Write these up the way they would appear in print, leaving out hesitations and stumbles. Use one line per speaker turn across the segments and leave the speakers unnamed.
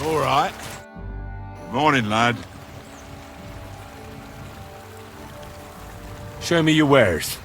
All right. Morning, lad.
Show me your wares.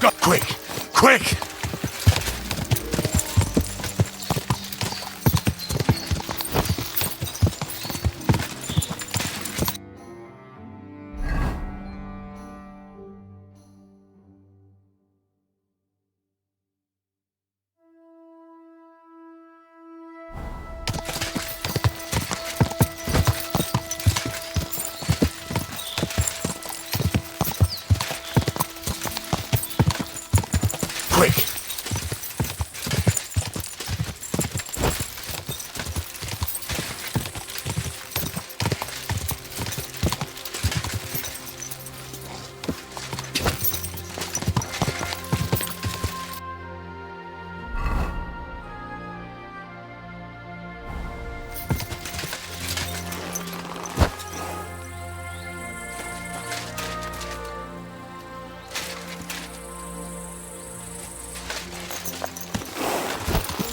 Go quick! Quick! Quick!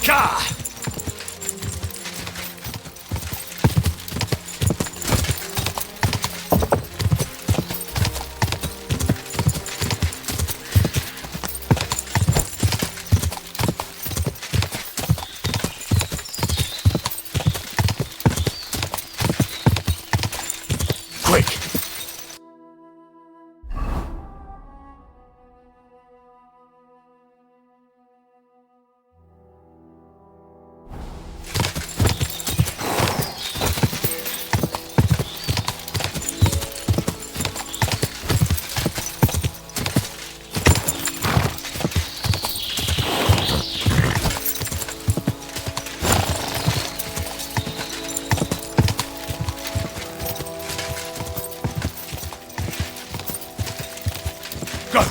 Gah! Quick! Go!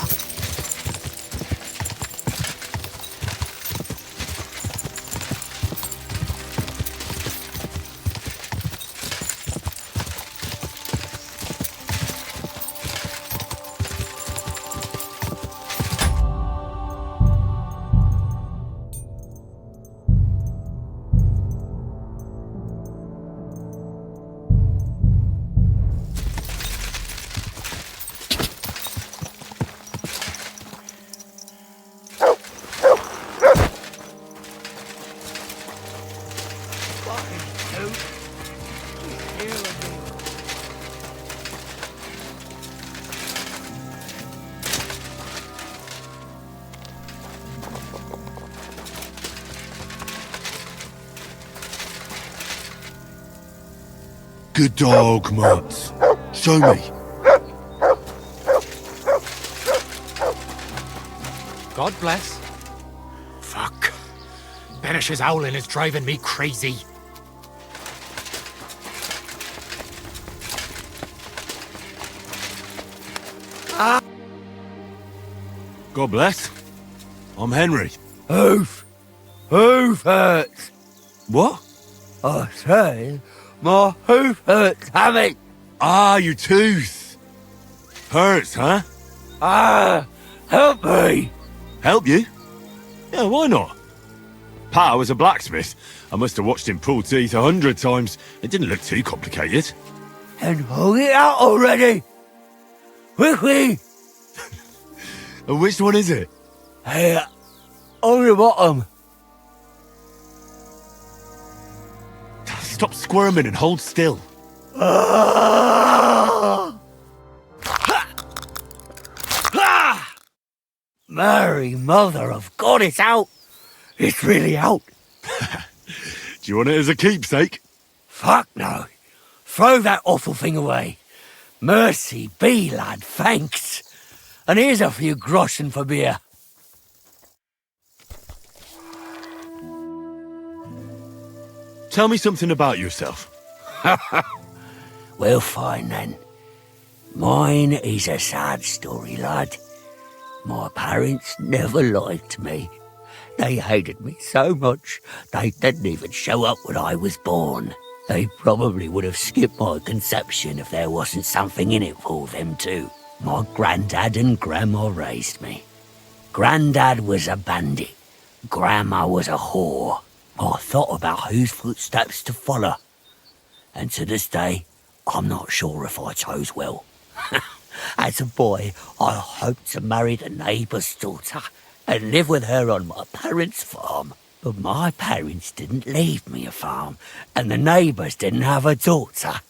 Good dog, Mutt. Show me.
God bless. Fuck. Benish's howling is driving me crazy.
God bless. I'm Henry.
Hoof hurts.
What?
I say, my hoof hurts, Hammy.
Ah, your tooth. Hurts, huh?
Help me.
Help you? Yeah, why not? Pa was a blacksmith. I must have watched him pull teeth 100 times. It didn't look too complicated.
And pull it out already. Quickly.
And which one is it?
Here, on the bottom.
stop squirming and hold still.
Mary, mother of God, it's out. It's really out.
Do you want it as a keepsake?
Fuck no. Throw that awful thing away. Mercy be, lad, thanks. And here's a few groschen for beer.
Tell me something about yourself.
Well, fine then. Mine is a sad story, lad. My parents never liked me. They hated me so much, they didn't even show up when I was born. They probably would have skipped my conception if there wasn't something in it for them too. My granddad and grandma raised me. Granddad was a bandit. Grandma was a whore. I thought about whose footsteps to follow. And to this day, I'm not sure if I chose well. As a boy, I hoped to marry the neighbour's daughter and live with her on my parents' farm. But my parents didn't leave me a farm, and the neighbours didn't have a daughter.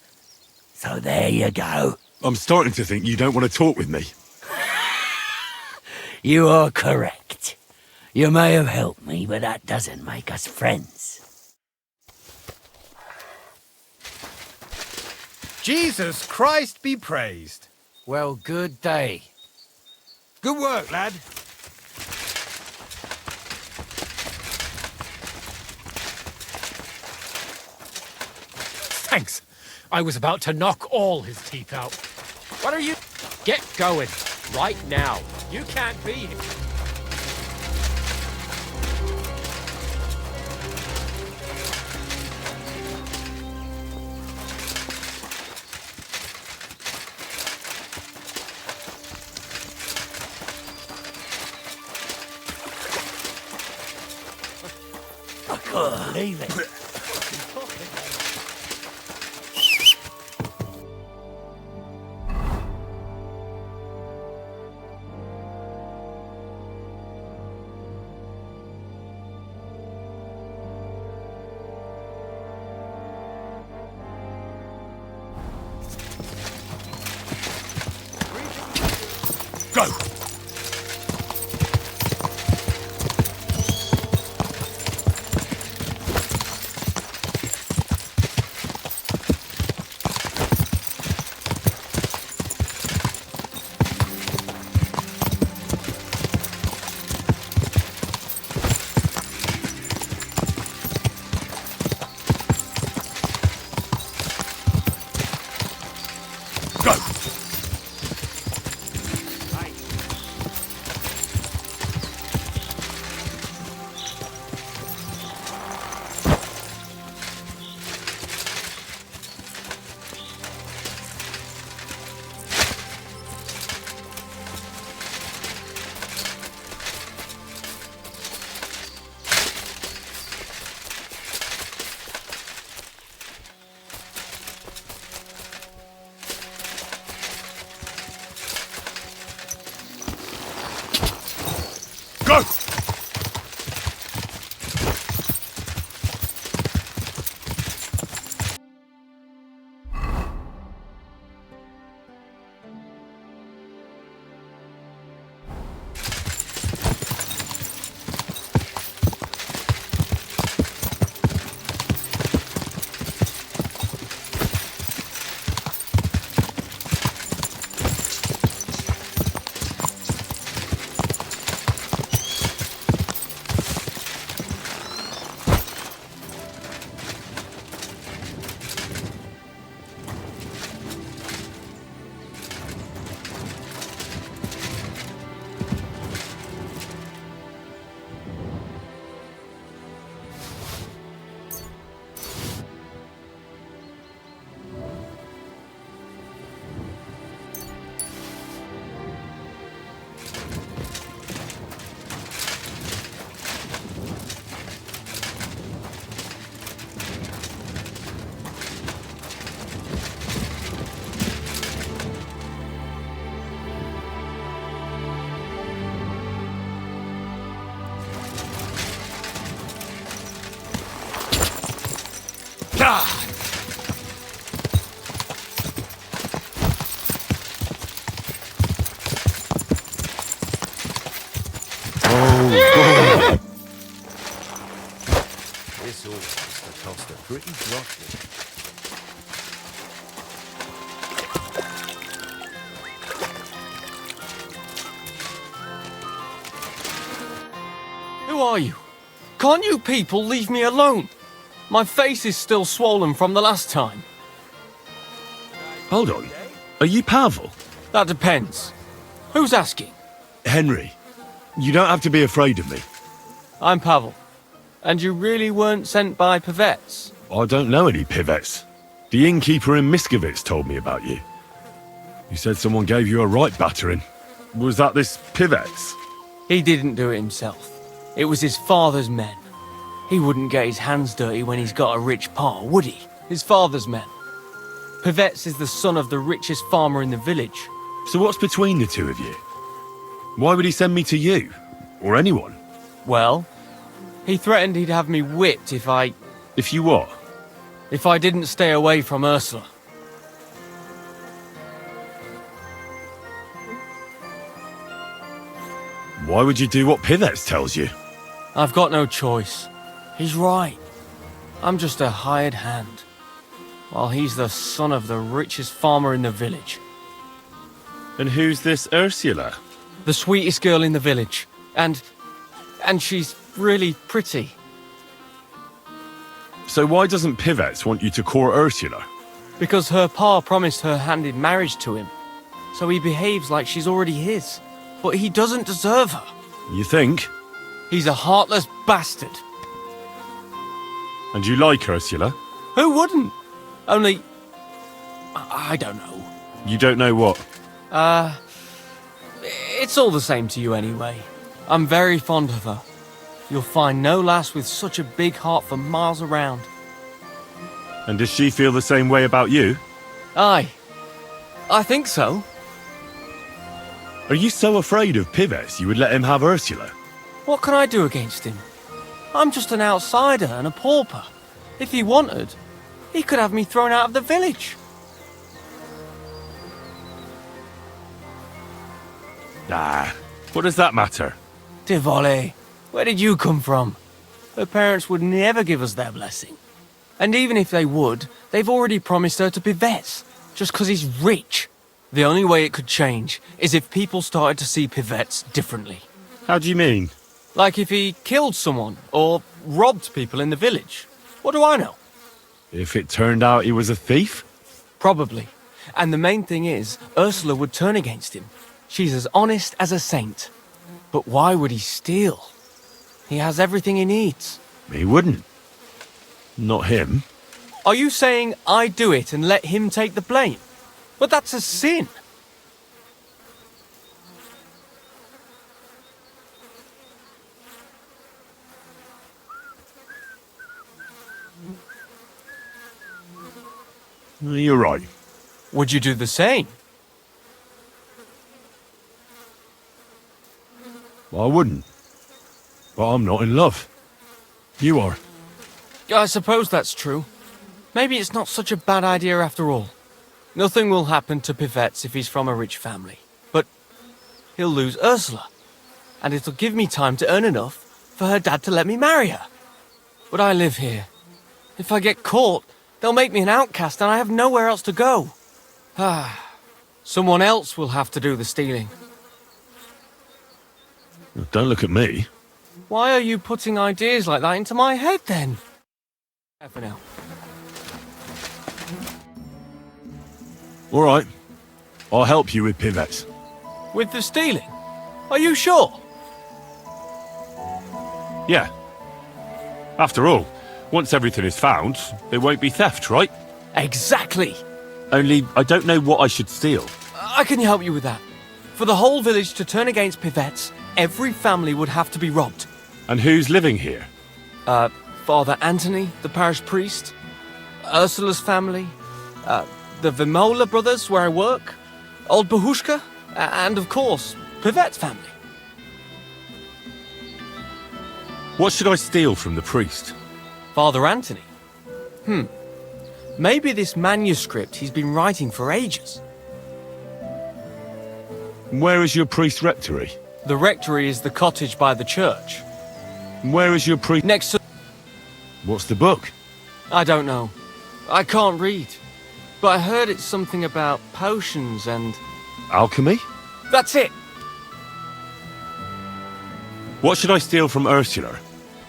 So there you go.
I'm starting to think you don't want to talk with me.
You are correct. You may have helped me, but that doesn't make us friends.
Jesus Christ be praised.
Well, good day. Good work, lad.
Thanks. I was about to knock all his teeth out. What are you... Get going. Right now. You can't be here.
I can't believe it.
Go! Go!
Ah,
pretty drastic.
Who are you? Can't you people leave me alone? My face is still swollen from the last time.
Hold on. Are you Pavel?
That depends. Who's asking?
Henry, you don't have to be afraid of me.
I'm Pavel. And you really weren't sent by Pavets?
I don't know any Pivets. The innkeeper in Miskovitz told me about you. He said someone gave you a right battering. Was that this Pivets?
He didn't do it himself. It was his father's men. He wouldn't get his hands dirty when he's got a rich pa, would he? His father's men. Pavets is the son of the richest farmer in the village.
So what's between the two of you? Why would he send me to you? Or anyone?
Well, he threatened he'd have me whipped if I
If you what?
didn't stay away from Ursula.
Why would you do what Pivets tells you?
I've got no choice. He's right. I'm just a hired hand, while he's the son of the richest farmer in the village.
And who's this Ursula?
The sweetest girl in the village. And she's really pretty.
So why doesn't Pivets want you to court Ursula?
Because her pa promised her hand in marriage to him. So he behaves like she's already his. But he doesn't deserve her.
You think?
He's a heartless bastard.
And you like Ursula?
Who wouldn't? Only... I don't know.
You don't know what?
It's all the same to you anyway. I'm very fond of her. You'll find no lass with such a big heart for miles around.
And does she feel the same way about you?
Aye. I think so.
Are you so afraid of Pivets you would let him have Ursula?
What can I do against him? I'm just an outsider and a pauper. If he wanted, he could have me thrown out of the village.
Nah, what does that matter?
Divoli, where did you come from? Her parents would never give us their blessing. And even if they would, they've already promised her to Pivets, just 'cause he's rich. The only way it could change is if people started to see Pivets differently.
How do you mean?
Like if he killed someone, or robbed people in the village. What do I know?
If it turned out he was a thief?
Probably. And the main thing is, Ursula would turn against him. She's as honest as a saint. But why would he steal? He has everything he needs.
He wouldn't. Not him.
Are you saying I do it and let him take the blame? But that's a sin.
You're right.
Would you do the same?
I wouldn't. But I'm not in love. You are.
I suppose that's true. Maybe it's not such a bad idea after all. Nothing will happen to Pivets if he's from a rich family. But he'll lose Ursula. And it'll give me time to earn enough for her dad to let me marry her. But I live here. If I get caught, they'll make me an outcast and I have nowhere else to go. Someone else will have to do the stealing.
Don't look at me.
Why are you putting ideas like that into my head then? For now.
All right. I'll help you with Pivets.
With the stealing? Are you sure?
Yeah. After all, once everything is found, there won't be theft, right?
Exactly.
Only, I don't know what I should steal.
I can help you with that. For the whole village to turn against Pivets, every family would have to be robbed.
And who's living here?
Father Anthony, the parish priest, Ursula's family, the Vimola brothers where I work, old Bahushka, and of course, Pivet's family.
What should I steal from the priest?
Father Anthony? Maybe this manuscript he's been writing for ages.
Where is your priest rectory?
The rectory is the cottage by the church.
Where is your priest...
Next to...
What's the book?
I don't know. I can't read. But I heard it's something about potions and...
Alchemy?
That's it!
What should I steal from Ursula?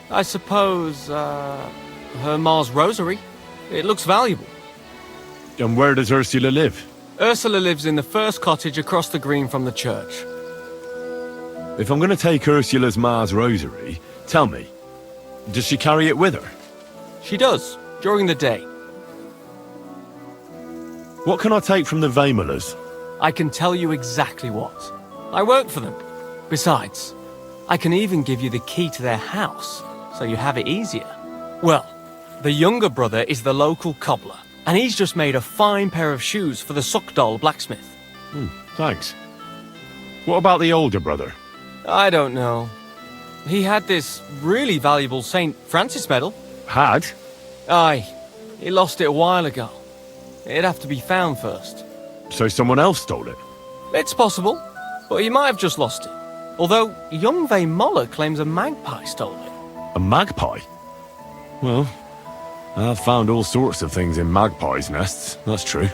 I suppose, her Mars rosary. It looks valuable.
And where does Ursula live?
Ursula lives in the first cottage across the green from the church.
If I'm going to take Ursula's Mars rosary, tell me, does she carry it with her?
She does, during the day.
What can I take from the Vaimolers?
I can tell you exactly what. I work for them. Besides, I can even give you the key to their house, so you have it easier. Well, the younger brother is the local cobbler, and he's just made a fine pair of shoes for the Suckdoll blacksmith.
Thanks. What about the older brother?
I don't know. He had this really valuable St. Francis medal.
Had?
Aye, he lost it a while ago. It'd have to be found first.
So someone else stole it?
It's possible, but he might have just lost it. Although, young Vaimola claims a magpie stole it.
A magpie? Well, I've found all sorts of things in magpies' nests, that's true.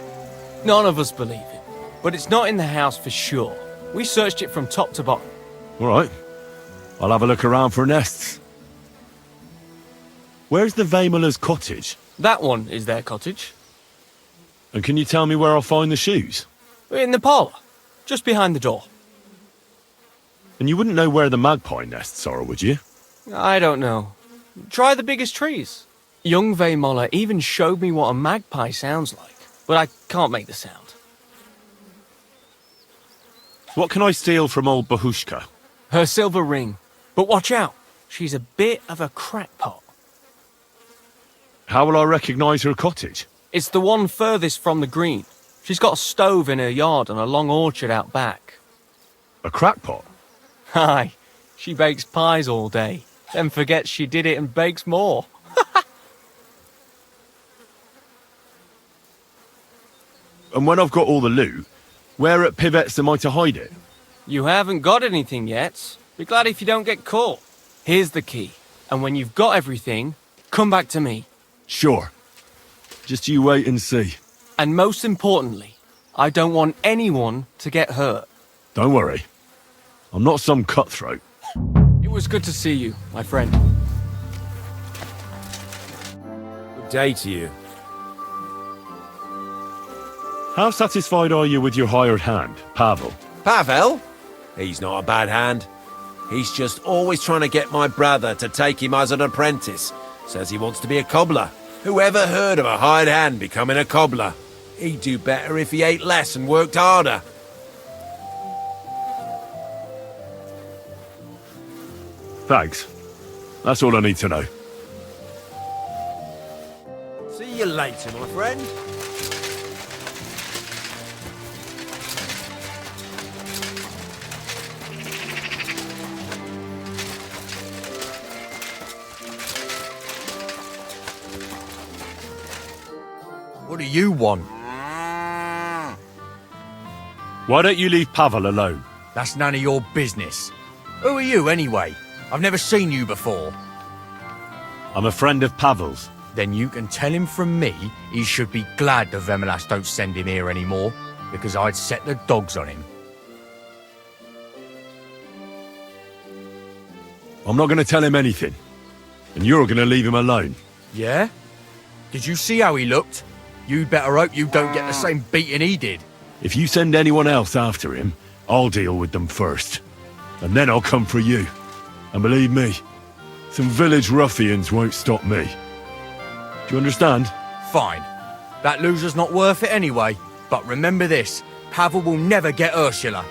None of us believe it, but it's not in the house for sure. We searched it from top to bottom.
All right. I'll have a look around for nests. Where's the Vaimola's cottage?
That one is their cottage.
And can you tell me where I'll find the shoes?
In the parlour, just behind the door.
And you wouldn't know where the magpie nests are, would you?
I don't know. Try the biggest trees. Young Vaimola even showed me what a magpie sounds like, but I can't make the sound.
What can I steal from old Bahushka?
Her silver ring. But watch out, she's a bit of a crackpot.
How will I recognise her cottage?
It's the one furthest from the green. She's got a stove in her yard and a long orchard out back.
A crackpot?
Aye, she bakes pies all day, then forgets she did it and bakes more.
And when I've got all the loot, where at Pivet's am I to hide it?
You haven't got anything yet. Be glad if you don't get caught. Here's the key, and when you've got everything, come back to me.
Sure. Just you wait and see.
And most importantly, I don't want anyone to get hurt.
Don't worry. I'm not some cutthroat.
It was good to see you, my friend.
Good day to you.
How satisfied are you with your hired hand, Pavel?
Pavel? He's not a bad hand. He's just always trying to get my brother to take him as an apprentice. Says he wants to be a cobbler. Who ever heard of a hired hand becoming a cobbler? He'd do better if he ate less and worked harder.
Thanks. That's all I need to know.
See you later, my friend.
What do you want?
Why don't you leave Pavel alone?
That's none of your business. Who are you, anyway? I've never seen you before.
I'm a friend of Pavel's.
Then you can tell him from me he should be glad the Vemelas don't send him here anymore, because I'd set the dogs on him.
I'm not going to tell him anything. And you're going to leave him alone.
Yeah? Did you see how he looked? You'd better hope you don't get the same beating he did.
If you send anyone else after him, I'll deal with them first. And then I'll come for you. And believe me, some village ruffians won't stop me. Do you understand?
Fine. That loser's not worth it anyway. But remember this, Pavel will never get Ursula.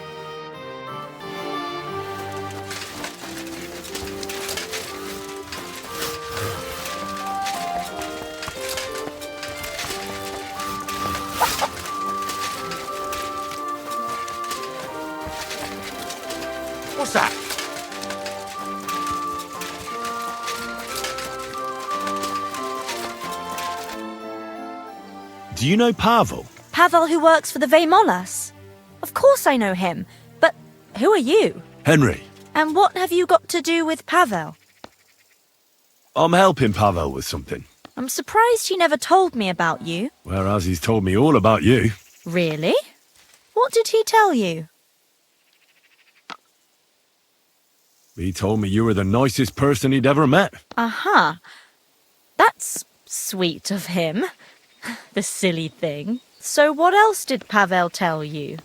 What's that?
Do you know Pavel?
Pavel who works for the Vaimolas? Of course I know him, but who are you?
Henry.
And what have you got to do with Pavel?
I'm helping Pavel with something.
I'm surprised he never told me about you.
Whereas he's told me all about you.
Really? What did he tell you?
He told me you were the nicest person he'd ever met.
Aha. That's sweet of him. The silly thing. So what else did Pavel tell you?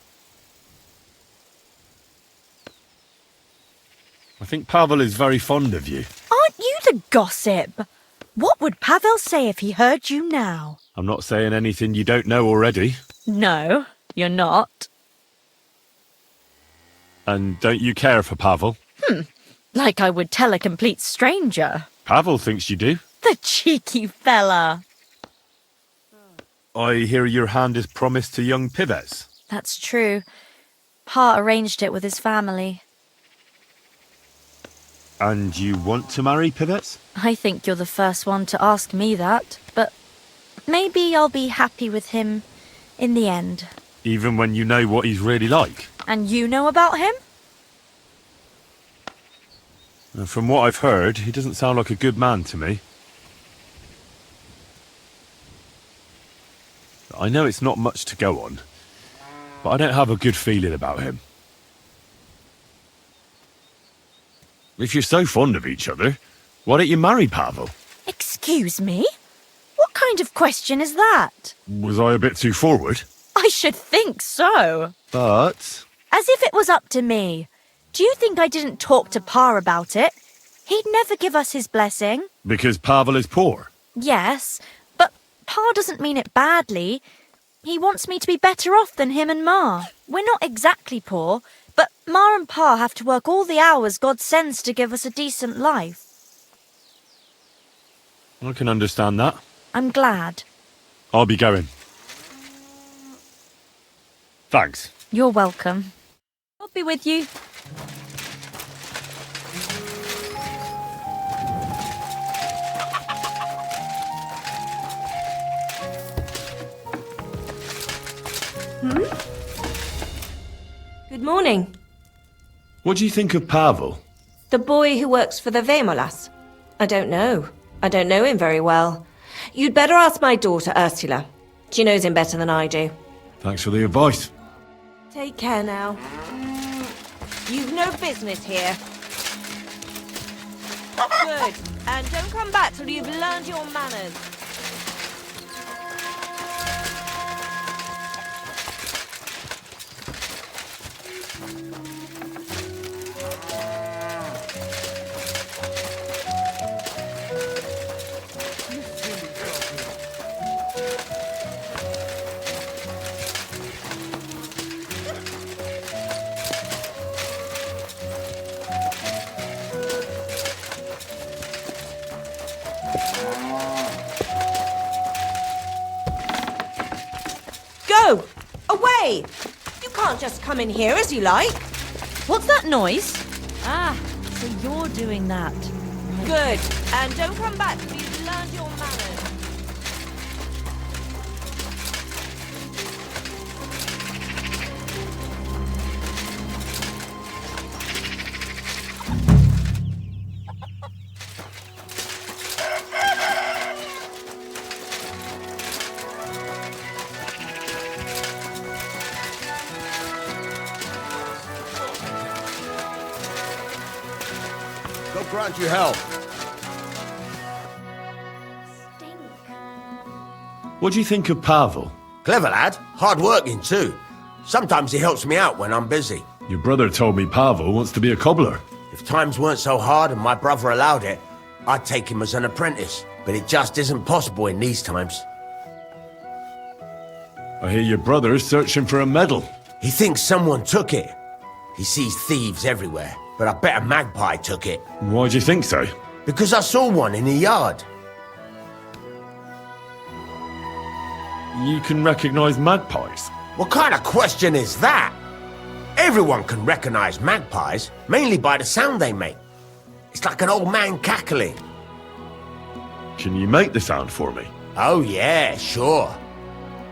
I think Pavel is very fond of you.
Aren't you the gossip? What would Pavel say if he heard you now?
I'm not saying anything you don't know already.
No, you're not.
And don't you care for Pavel?
Like I would tell a complete stranger.
Pavel thinks you do.
The cheeky fella.
I hear your hand is promised to young Pivets.
That's true. Pa arranged it with his family.
And you want to marry Pivets?
I think you're the first one to ask me that, but maybe I'll be happy with him in the end.
Even when you know what he's really like?
And you know about him?
From what I've heard, he doesn't sound like a good man to me. I know it's not much to go on, but I don't have a good feeling about him. If you're so fond of each other, why don't you marry Pavel?
Excuse me? What kind of question is that?
Was I a bit too forward?
I should think so.
But...
As if it was up to me. Do you think I didn't talk to Pa about it? He'd never give us his blessing.
Because Pavel is poor?
Yes, but Pa doesn't mean it badly. He wants me to be better off than him and Ma. We're not exactly poor, but Ma and Pa have to work all the hours God sends to give us a decent life.
I can understand that.
I'm glad.
I'll be going. Thanks.
You're welcome. I'll be with you.
Good morning.
What do you think of Pavel?
The boy who works for the Vemolas. I don't know. I don't know him very well. You'd better ask my daughter, Ursula. She knows him better than I do.
Thanks for the advice.
Take care now. You've no business here. Good. And don't come back till you've learned your manners. Go! Away! You can't just come in here as you like.
What's that noise? Ah, so you're doing that.
Good. And don't come back till you've learned your manners.
God grant you health.
What do you think of Pavel?
Clever lad. Hard working too. Sometimes he helps me out when I'm busy.
Your brother told me Pavel wants to be a cobbler.
If times weren't so hard and my brother allowed it, I'd take him as an apprentice. But it just isn't possible in these times.
I hear your brother's searching for a medal.
He thinks someone took it. He sees thieves everywhere, but I bet a magpie took it.
Why do you think so?
Because I saw one in the yard.
You can recognize magpies.
What kind of question is that? Everyone can recognize magpies, mainly by the sound they make. It's like an old man cackling.
Can you make the sound for me?
Oh yeah, sure.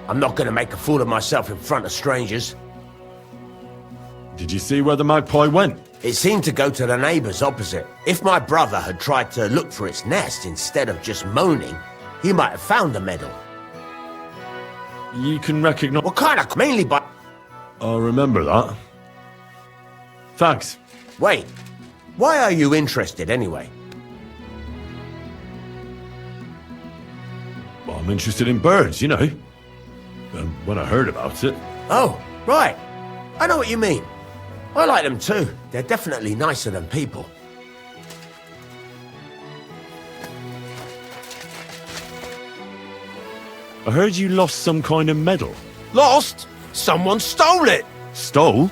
I'm not gonna make a fool of myself in front of strangers.
Did you see where the magpie went?
It seemed to go to the neighbours opposite. If my brother had tried to look for its nest instead of just moaning, He might have found the medal.
You can recognize...
What kind of... Mainly by...
I'll remember that. Thanks.
Wait. Why are you interested, anyway?
Well, I'm interested in birds, you know. When I heard about it.
Oh, right. I know what you mean. I like them too. They're definitely nicer than people.
I heard you lost some kind of medal.
Lost? Someone stole it!
Stole?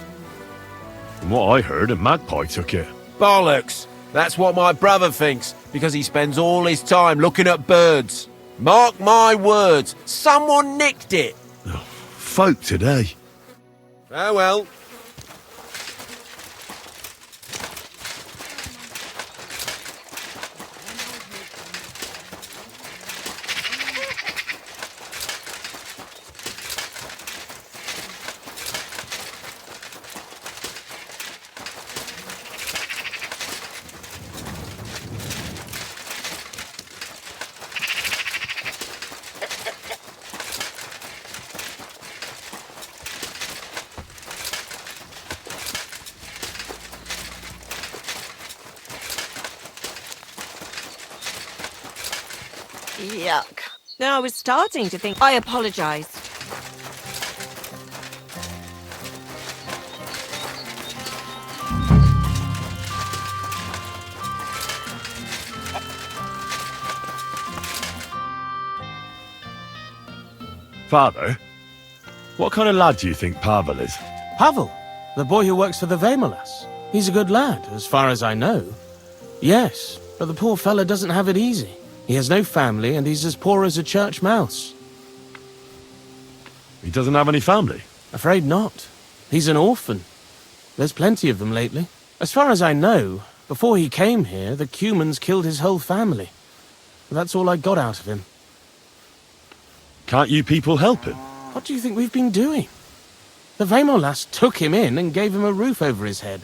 From what I heard, a magpie took it.
Bollocks. That's what my brother thinks, because he spends all his time looking at birds. Mark my words, someone nicked it.
Folk today.
Oh well.
Yuck. No, I was starting to think... I apologise.
Father, what kind of lad do you think Pavel is?
Pavel, the boy who works for the Vemolas. He's a good lad, as far as I know. Yes, but the poor fella doesn't have it easy. He has no family, and he's as poor as a church mouse.
He doesn't have any family?
Afraid not. He's an orphan. There's plenty of them lately. As far as I know, before he came here, the Cumans killed his whole family. That's all I got out of him.
Can't you people help him?
What do you think we've been doing? The Vemolas took him in and gave him a roof over his head.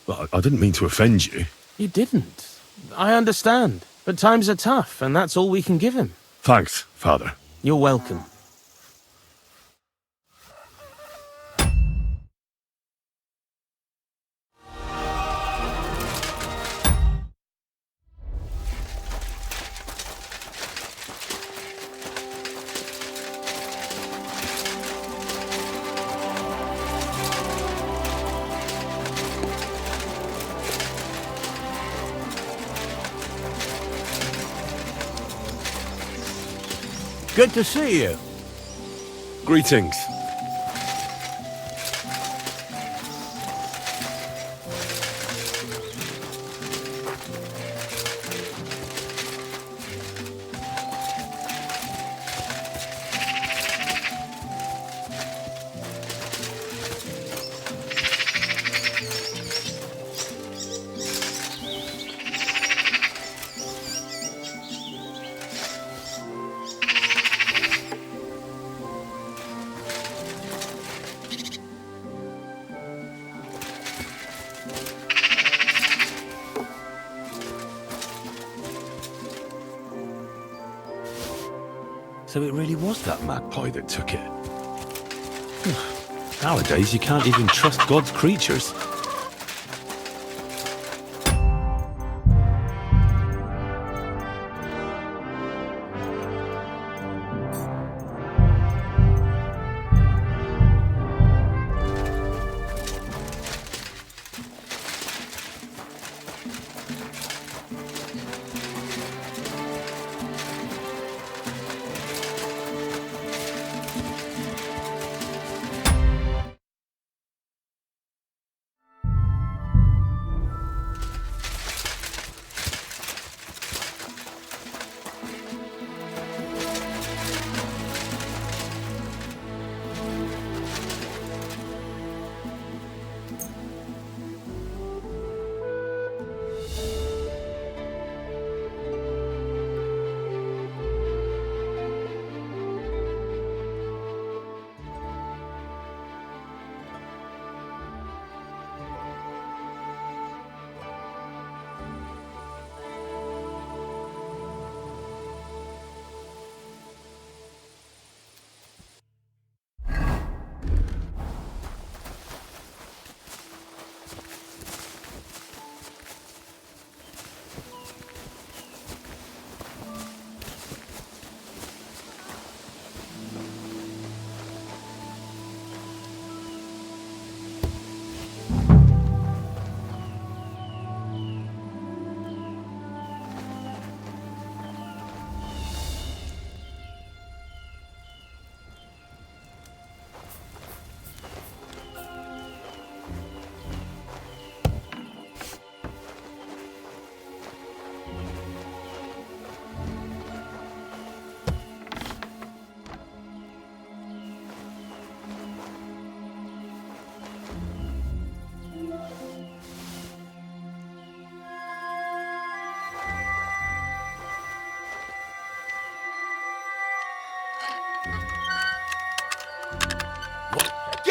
Well, I didn't mean to offend you.
You didn't. I understand. But times are tough, and that's all we can give him.
Thanks, Father.
You're welcome.
Good to see you.
Greetings. So it really was that magpie that took it. Nowadays, you can't even trust God's creatures.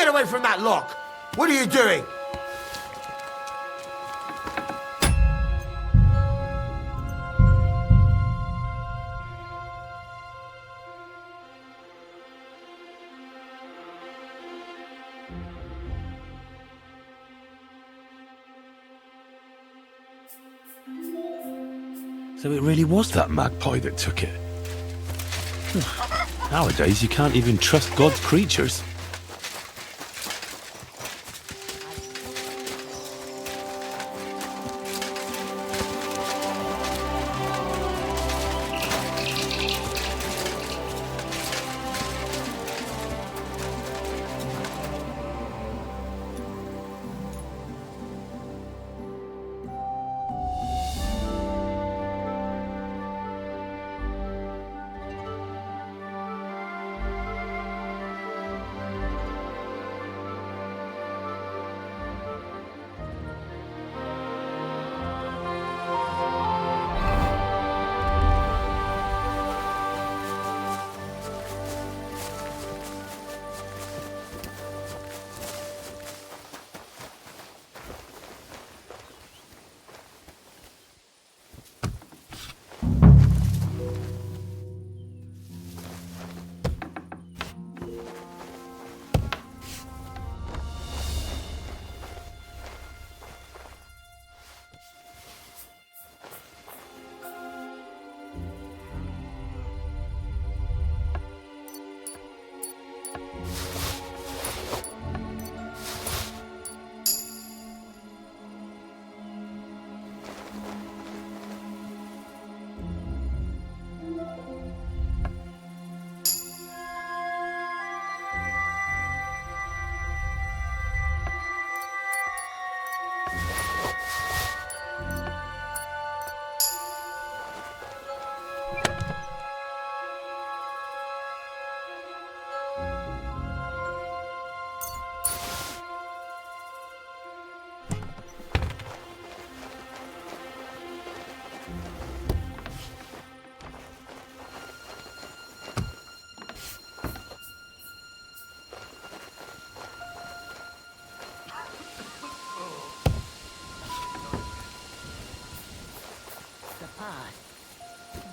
Get away from that lock! What are you doing?
So it really was that magpie that took it. Nowadays, you can't even trust God's creatures.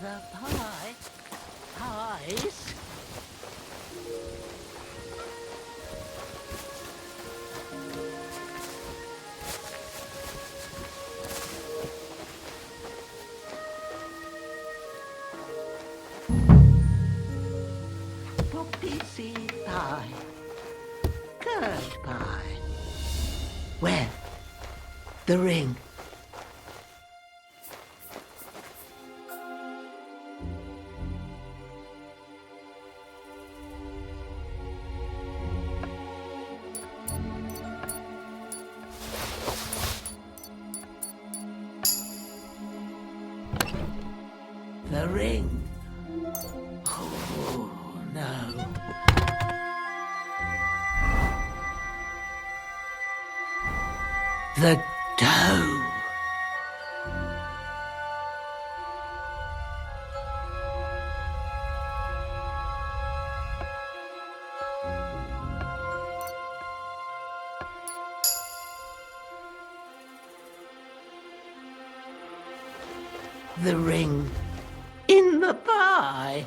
The pie. Pies. Poppy seed pie. Curd pie. Where? The ring. The ring. Oh, no. The dough. The ring. In the pie.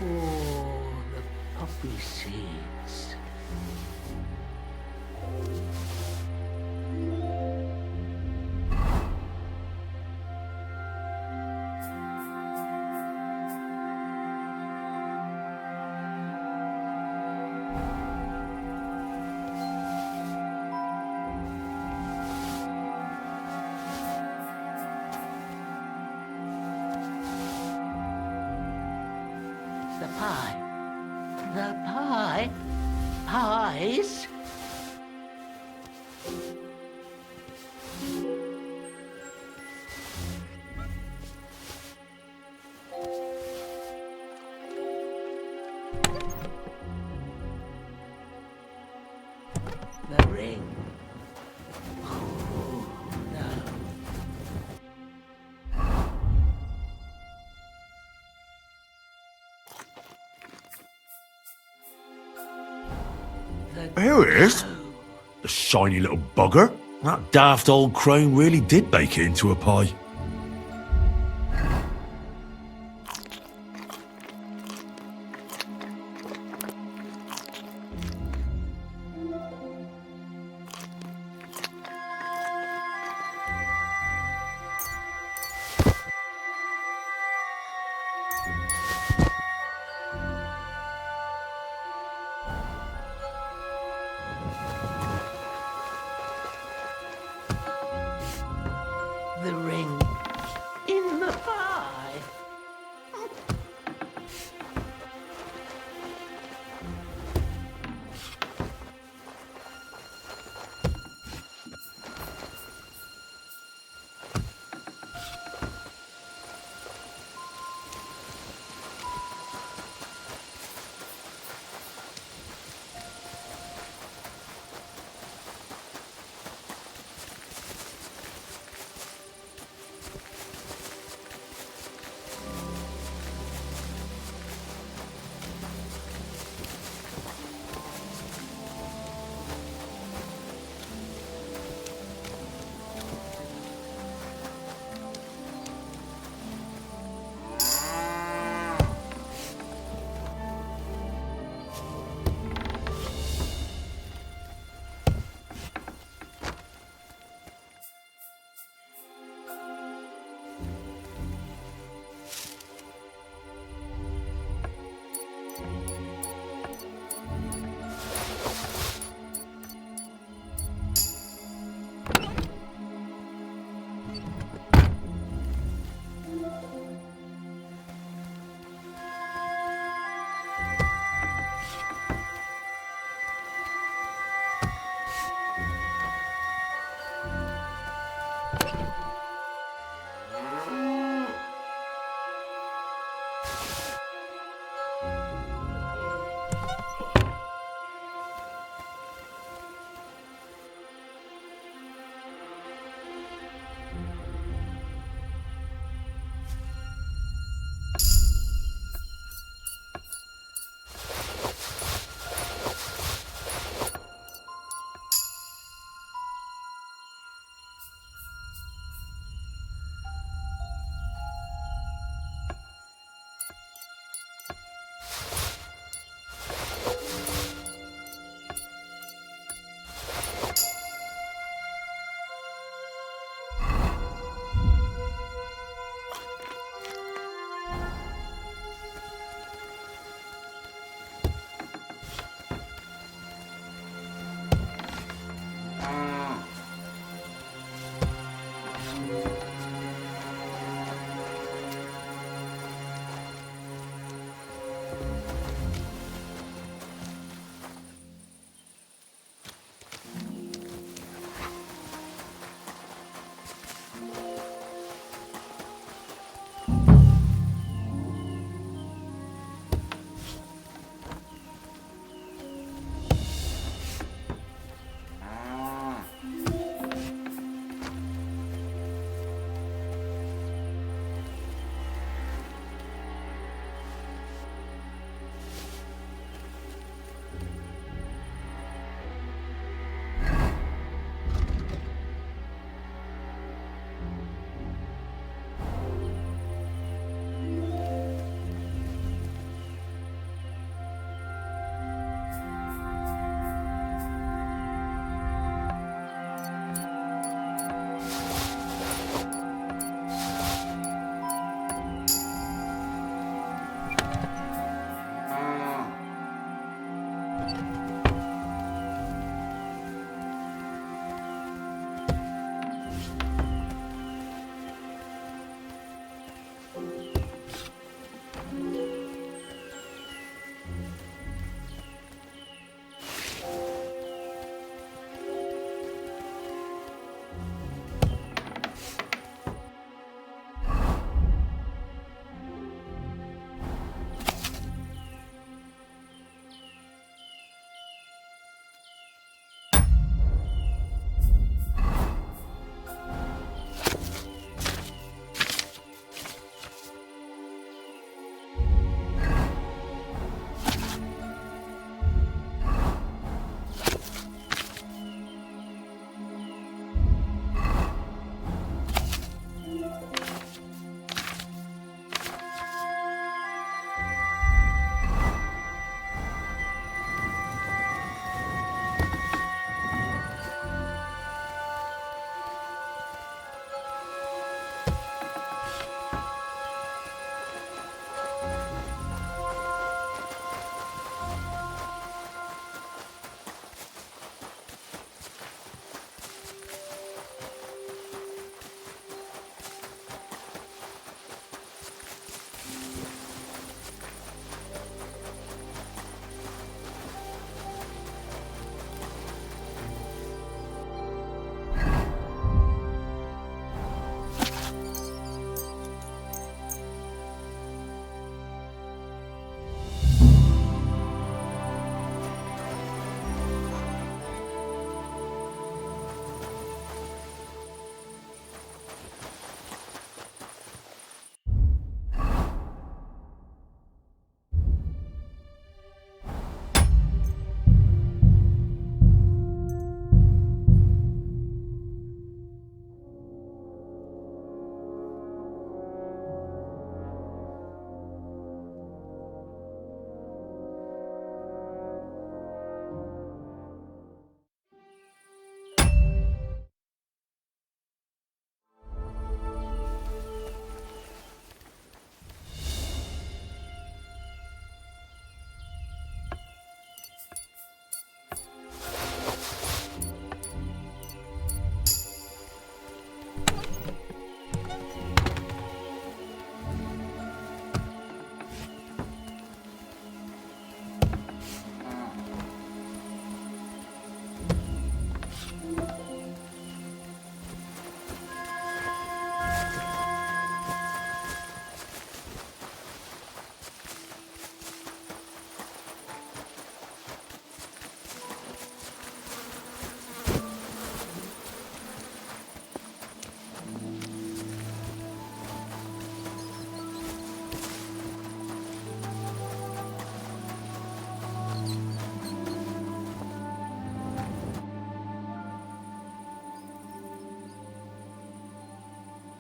Oh, the poppy seeds. The pie. The pie. Pies.
Here it is. The shiny little bugger. That daft old crone really did bake it into a pie.
The ring.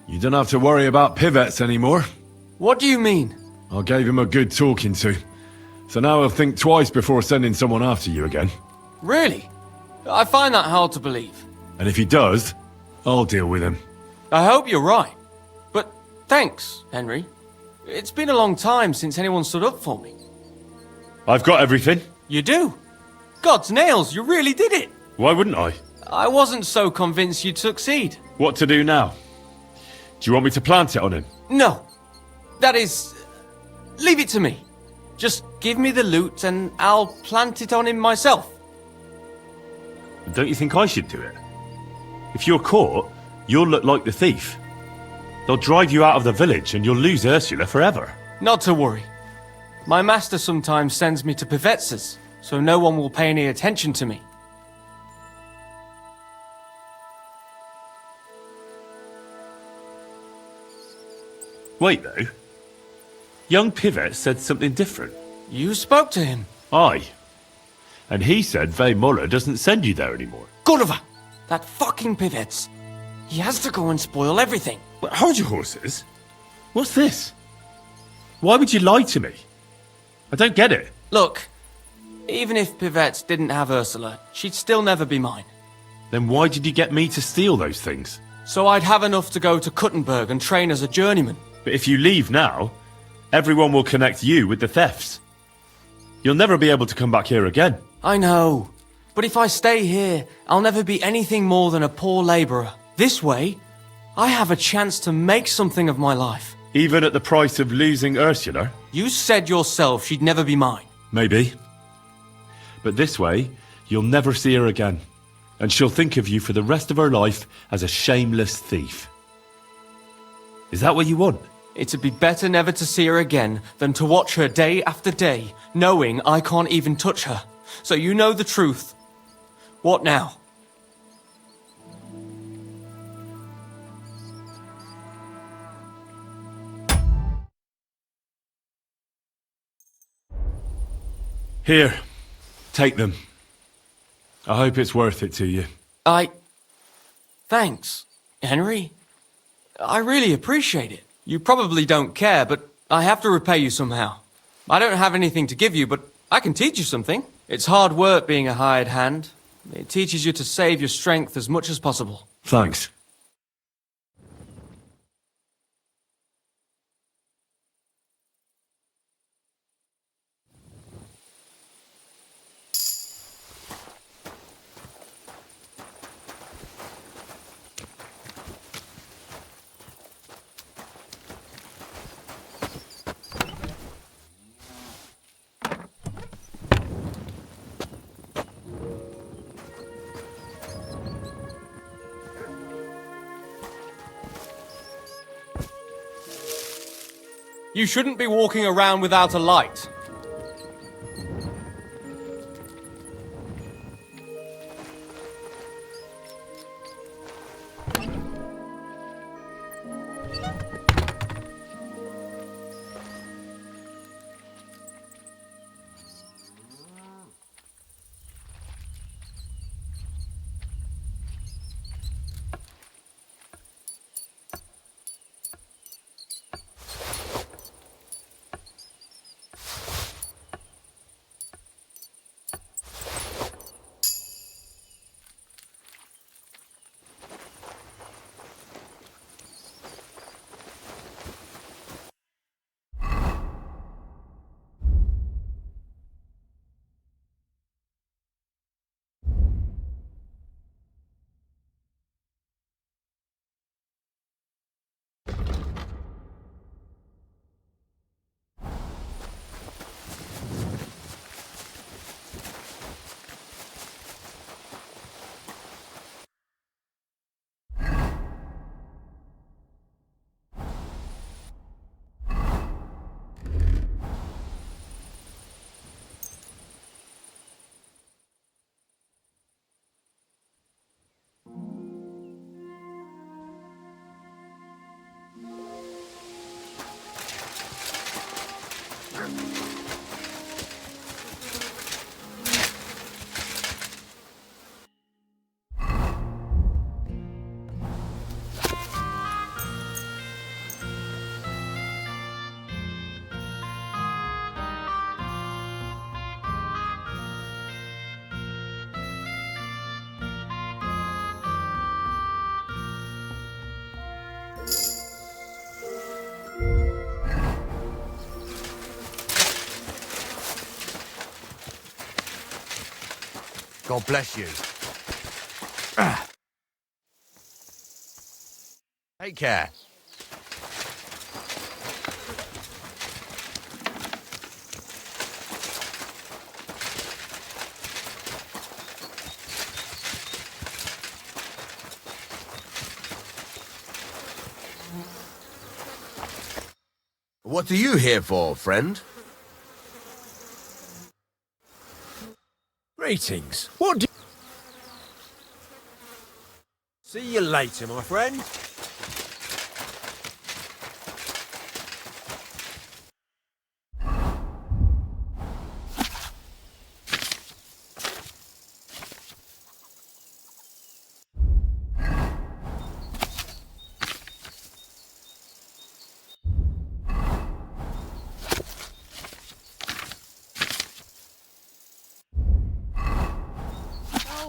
You don't have to worry about pivettes anymore.
What do you mean?
I gave him a good talking to. So now he'll think twice before sending someone after you again.
Really? I find that hard to believe.
And if he does, I'll deal with him.
I hope you're right. But thanks, Henry. It's been a long time since anyone stood up for me.
I've got everything.
You do? God's nails, you really did it!
Why wouldn't I?
I wasn't so convinced you'd succeed.
What to do now? Do you want me to plant it on him?
No. That is... leave it to me. Just give me the loot and I'll plant it on him myself.
Don't you think I should do it? If you're caught, you'll look like the thief. They'll drive you out of the village and you'll lose Ursula forever.
Not to worry. My master sometimes sends me to Pivetz's, so no one will pay any attention to me.
Wait, though. Young Pivet said something different.
You spoke to him.
Aye. And he said Muller doesn't send you there anymore.
Gulliver! That fucking Pivetz. He has to go and spoil everything.
But hold your horses. What's this? Why would you lie to me? I don't get it.
Look, even if Pivetz didn't have Ursula, she'd still never be mine.
Then why did you get me to steal those things?
So I'd have enough to go to Kuttenberg and train as a journeyman.
But if you leave now, everyone will connect you with the thefts. You'll never be able to come back here again.
I know. But if I stay here, I'll never be anything more than a poor labourer. This way, I have a chance to make something of my life.
Even at the price of losing Ursula?
You said yourself she'd never be mine.
Maybe. But this way, you'll never see her again. And she'll think of you for the rest of her life as a shameless thief. Is that what you want?
It'd be better never to see her again than to watch her day after day, knowing I can't even touch her. So you know the truth. What now?
Here, take them. I hope it's worth it to you.
Thanks, Henry. I really appreciate it. You probably don't care, but I have to repay you somehow. I don't have anything to give you, but I can teach you something. It's hard work being a hired hand. It teaches you to save your strength as much as possible.
Thanks.
You shouldn't be walking around without a light.
God bless you. Take care.
What are you here for, friend?
Greetings. What do... See you later, my friend.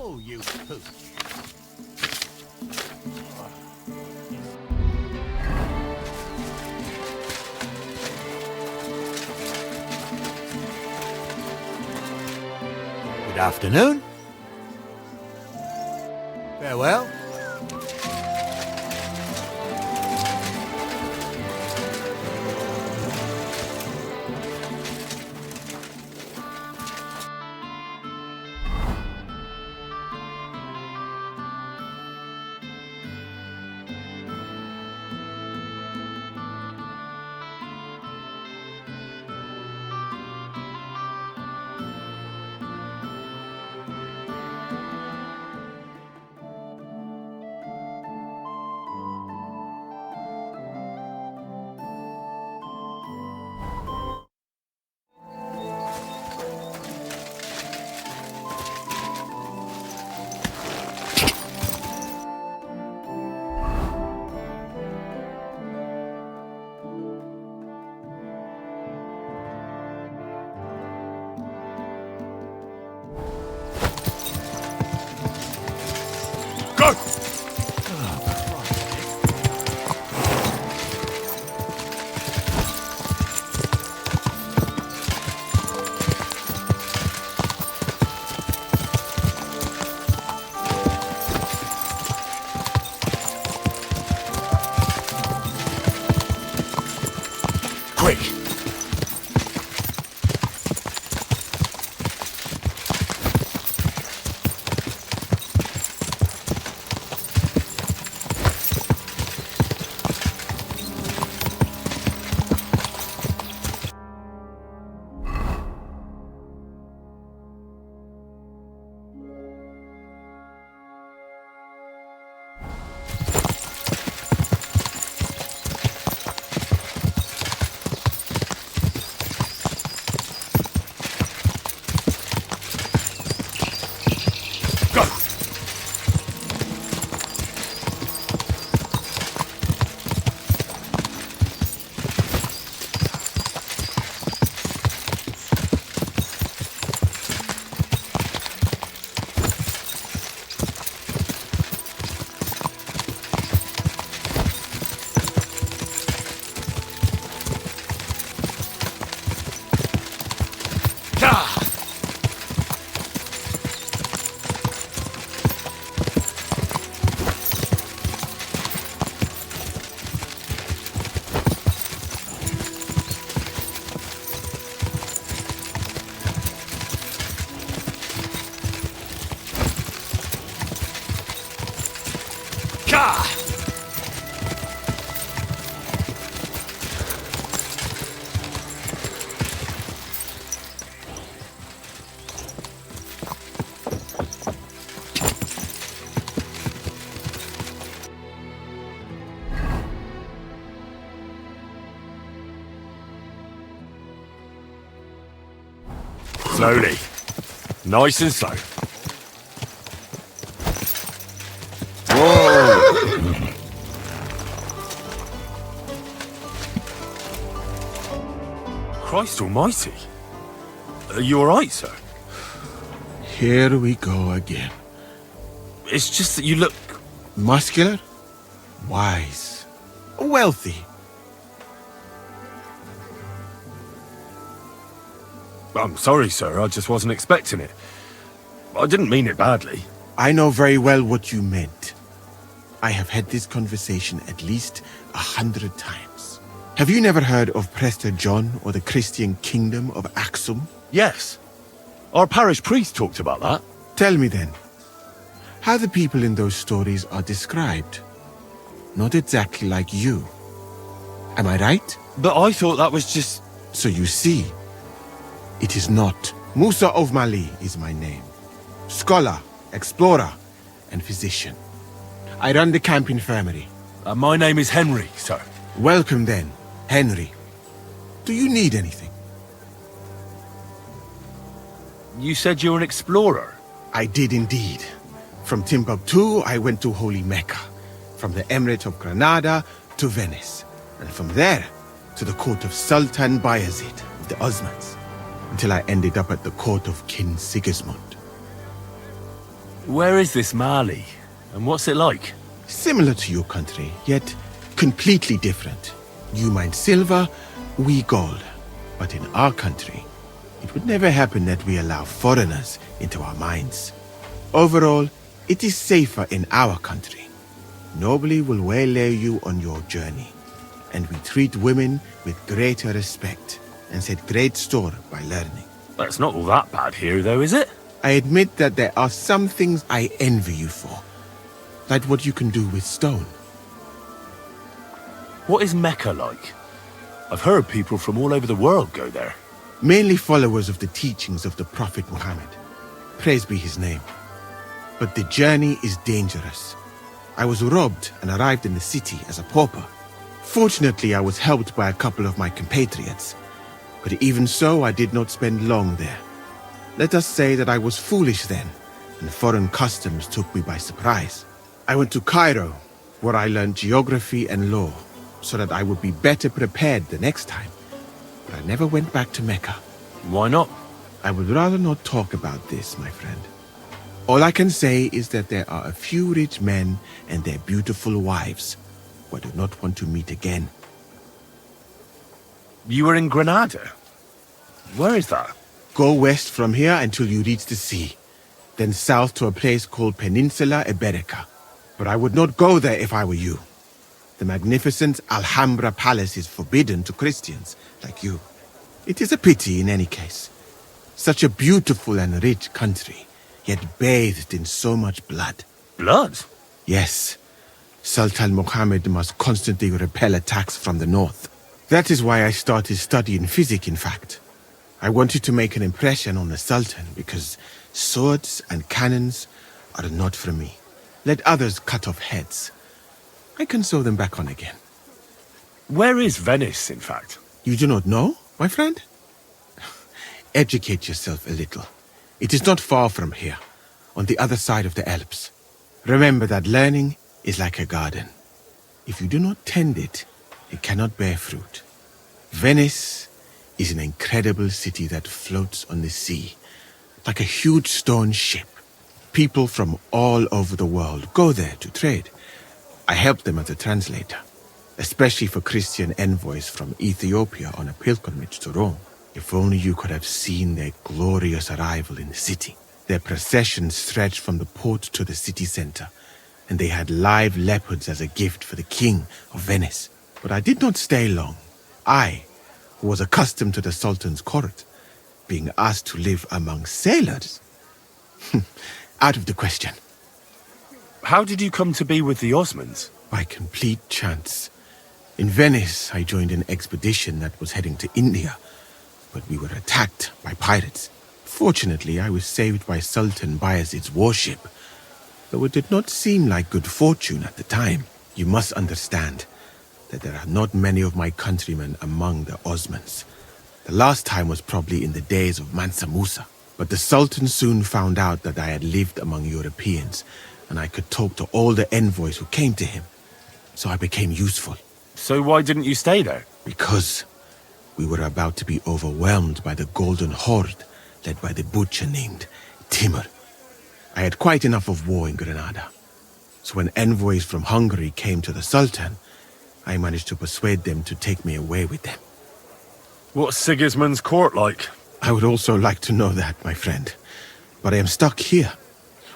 Oh, you pooch. Good afternoon. Farewell.
Go! Quick! Slowly. Nice and slow. Whoa! Christ almighty. Are you alright, sir?
Here we go again.
It's just that you look...
Muscular, wise, wealthy.
I'm sorry, sir. I just wasn't expecting it. I didn't mean it badly.
I know very well what you meant. I have had this conversation at least 100 times. Have you never heard of Prester John or the Christian kingdom of Axum?
Yes. Our parish priest talked about that.
Tell me then, how the people in those stories are described. Not exactly like you. Am I right?
But I thought that was just...
So you see, it is not. Musa of Mali is my name. Scholar, explorer, and physician. I run the camp infirmary.
My name is Henry, sir.
Welcome then, Henry. Do you need anything?
You said you're an explorer?
I did indeed. From Timbuktu, I went to Holy Mecca. From the Emirate of Granada to Venice. And from there to the court of Sultan Bayezid of the Osmans. Until I ended up at the court of King Sigismund.
Where is this Mali? And what's it like?
Similar to your country, yet completely different. You mine silver, we gold. But in our country, it would never happen that we allow foreigners into our mines. Overall, it is safer in our country. Nobody will waylay you on your journey. And we treat women with greater respect and set great store by learning.
That's not all that bad here, though, is it?
I admit that there are some things I envy you for. Like what you can do with stone.
What is Mecca like? I've heard people from all over the world go there.
Mainly followers of the teachings of the Prophet Muhammad. Praise be his name. But the journey is dangerous. I was robbed and arrived in the city as a pauper. Fortunately, I was helped by a couple of my compatriots. But even so, I did not spend long there. Let us say that I was foolish then, and foreign customs took me by surprise. I went to Cairo, where I learned geography and law, so that I would be better prepared the next time. But I never went back to Mecca.
Why not?
I would rather not talk about this, my friend. All I can say is that there are a few rich men and their beautiful wives who I do not want to meet again.
You were in Granada? Where is that?
Go west from here until you reach the sea, then south to a place called Peninsula Iberica. But I would not go there if I were you. The magnificent Alhambra Palace is forbidden to Christians like you. It is a pity in any case. Such a beautiful and rich country, yet bathed in so much blood.
Blood?
Yes. Sultan Mohammed must constantly repel attacks from the north. That is why I started studying physics, in fact. I wanted to make an impression on the Sultan because swords and cannons are not for me. Let others cut off heads. I can sew them back on again.
Where is Venice, in fact?
You do not know, my friend? Educate yourself a little. It is not far from here, on the other side of the Alps. Remember that learning is like a garden. If you do not tend it, it cannot bear fruit. Venice is an incredible city that floats on the sea, like a huge stone ship. People from all over the world go there to trade. I help them as a translator, especially for Christian envoys from Ethiopia on a pilgrimage to Rome. If only you could have seen their glorious arrival in the city. Their procession stretched from the port to the city center, and they had live leopards as a gift for the king of Venice. But I did not stay long. I, who was accustomed to the Sultan's court, being asked to live among sailors? Out of the question.
How did you come to be with the Osmans?
By complete chance. In Venice, I joined an expedition that was heading to India, but we were attacked by pirates. Fortunately, I was saved by Sultan Bayezid's warship, though it did not seem like good fortune at the time. You must understand that there are not many of my countrymen among the Osmans. The last time was probably in the days of Mansa Musa. But the Sultan soon found out that I had lived among Europeans, and I could talk to all the envoys who came to him. So I became useful.
So why didn't you stay there?
Because we were about to be overwhelmed by the Golden Horde, led by the butcher named Timur. I had quite enough of war in Granada. So when envoys from Hungary came to the Sultan, I managed to persuade them to take me away with them.
What's Sigismund's court like?
I would also like to know that, my friend. but I am stuck here.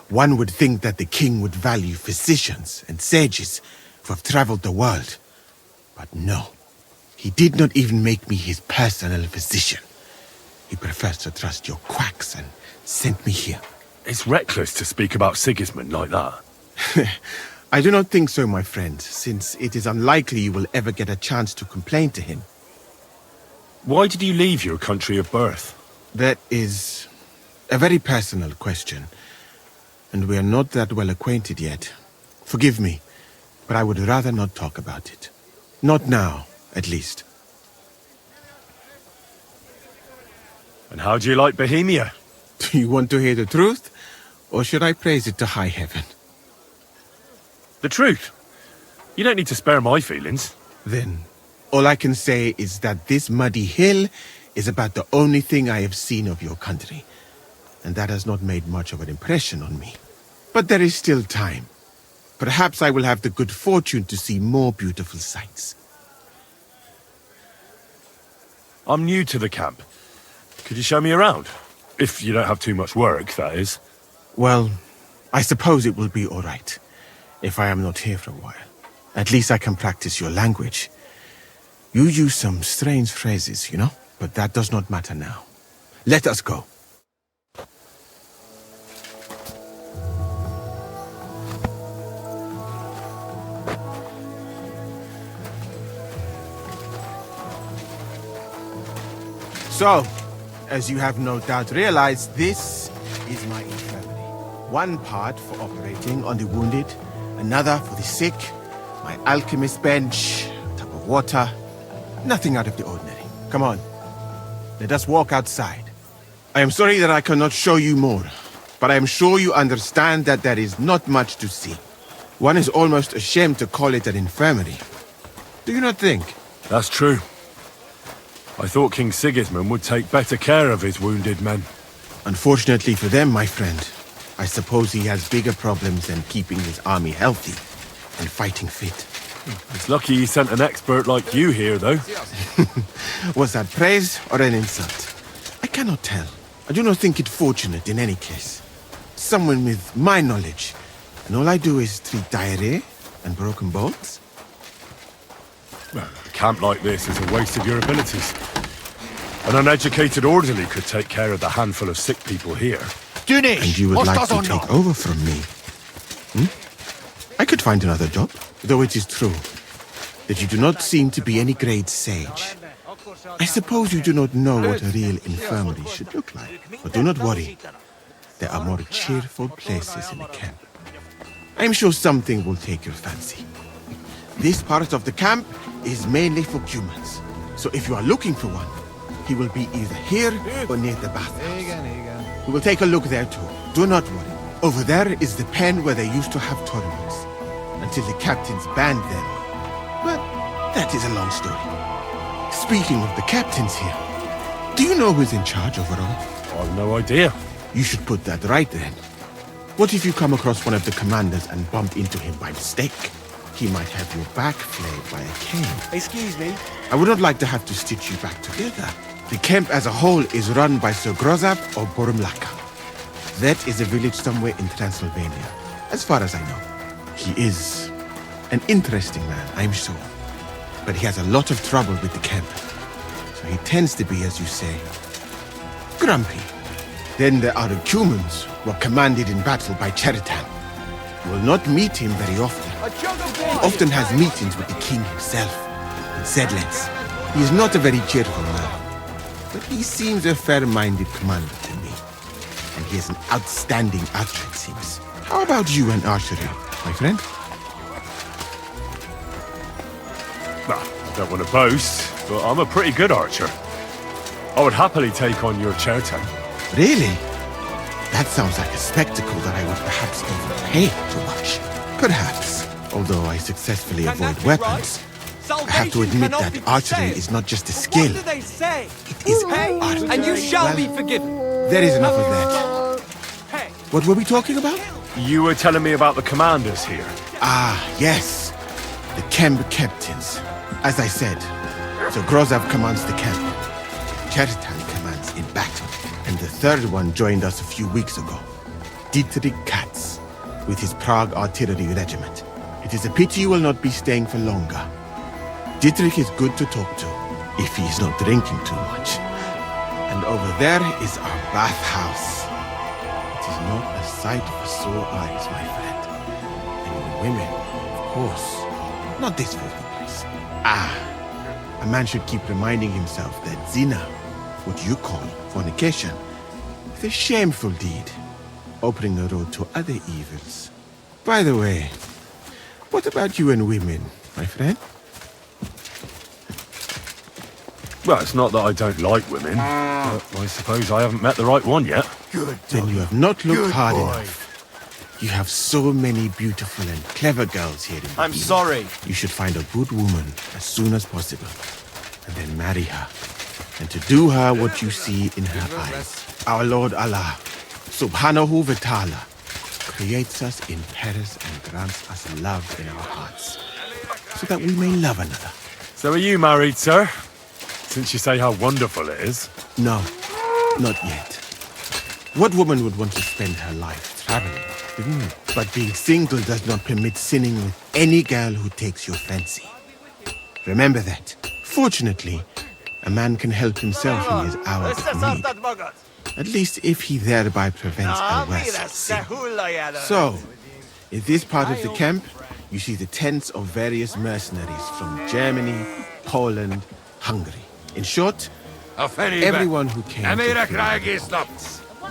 One would think that the king would value physicians and sages who have traveled the world. But no, he did not even make me his personal physician. He prefers to trust your quacks and sent me here.
It's reckless to speak about Sigismund like that.
I do not think so, my friend, since it is unlikely you will ever get a chance to complain to him.
Why did you leave your country of birth?
That is a very personal question, and we are not that well acquainted yet. Forgive me, but I would rather not talk about it. Not now, at least.
And how do you like Bohemia?
Do you want to hear the truth, or should I praise it to high heaven?
The truth. You don't need to spare my feelings.
Then, all I can say is that this muddy hill is about the only thing I have seen of your country, and that has not made much of an impression on me. But there is still time. Perhaps I will have the good fortune to see more beautiful sights.
I'm new to the camp. Could you show me around? If you don't have too much work, that is.
Well, I suppose it will be all right, if I am not here for a while. At least I can practice your language. You use some strange phrases, you know? But that does not matter now. Let us go. So, as you have no doubt realized, this is my infirmary. One part for operating on the wounded, another for the sick, my alchemist bench, a tub of water, nothing out of the ordinary. Come on, let us walk outside. I am sorry that I cannot show you more, but I am sure you understand that there is not much to see. One is almost ashamed to call it an infirmary. Do you not think?
That's true. I thought King Sigismund would take better care of his wounded men.
Unfortunately for them, my friend, I suppose he has bigger problems than keeping his army healthy and fighting fit.
It's lucky he sent an expert like you here, though.
Was that praise or an insult? I cannot tell. I do not think it fortunate in any case. Someone with my knowledge, and all I do is treat diarrhea and broken bones?
Well, a camp like this is a waste of your abilities. An uneducated orderly could take care of the handful of sick people here.
And you would like to take over from me? I could find another job, though it is true that you do not seem to be any great sage. I suppose you do not know what a real infirmary should look like. But do not worry. There are more cheerful places in the camp. I am sure something will take your fancy. This part of the camp is mainly for humans. So if you are looking for one, he will be either here or near the bathhouse. We will take a look there too. Do not worry. Over there is the pen where they used to have tournaments, until the captains banned them. But that is a long story. Speaking of the captains here, do you know who's in charge overall?
I've no idea.
You should put that right then. What if you come across one of the commanders and bump into him by mistake? He might have your back flayed by a cane.
Excuse me?
I would not like to have to stitch you back together. The camp as a whole is run by Sir Grozab or Borumlaka. That is a village somewhere in Transylvania, as far as I know. He is an interesting man, I'm sure. But he has a lot of trouble with the camp. So he tends to be, as you say, grumpy. Then there are the humans who are commanded in battle by Cheritan. You will not meet him very often. He often has meetings with the king himself in Zedlets. He is not a very cheerful man, but he seems a fair-minded commander to me. And he is an outstanding archer, it seems. How about you and archery, my friend?
Well, I don't want to boast, but I'm a pretty good archer. I would happily take on your Chertan.
Really? That sounds like a spectacle that I would perhaps even pay to watch. Perhaps. Although I successfully avoid weapons, I have to admit that archery is not just a skill.
It
is art.
And you shall be forgiven.
There is enough of that. What were we talking about?
You were telling me about the commanders here.
Ah, yes. The camp captains. As I said, so Grozab commands the camp. Cheritan commands in battle. And the third one joined us a few weeks ago. Dietrich Katz, with his Prague Artillery Regiment. It is a pity you will not be staying for longer. Dietrich is good to talk to, if he is not drinking too much. And over there is our bathhouse. It is not a sight for sore eyes, my friend. And the women, of course. Not this filthy place. A man should keep reminding himself that zina, what you call fornication, is a shameful deed, opening the road to other evils. By the way, what about you and women, my friend?
Well, it's not that I don't like women, but I suppose I haven't met the right one yet.
Good.
Then you have not looked hard enough. You have so many beautiful and clever girls here in the
I'm
village.
sorry.
You should find a good woman as soon as possible, and then marry her, and to do her what you see in her eyes. Our Lord Allah, Subhanahu wa Ta'ala, creates us in pairs and grants us love in our hearts, so that we may love another.
So are you married, sir? Since you say how wonderful it is.
No, not yet. What woman would want to spend her life traveling? But being single does not permit sinning with any girl who takes your fancy. Remember that. Fortunately, a man can help himself in his hour of need. At least if he thereby prevents a worse sin. So, in this part of the camp, you see the tents of various mercenaries from Germany, Poland, Hungary. In short, everyone who came to fill.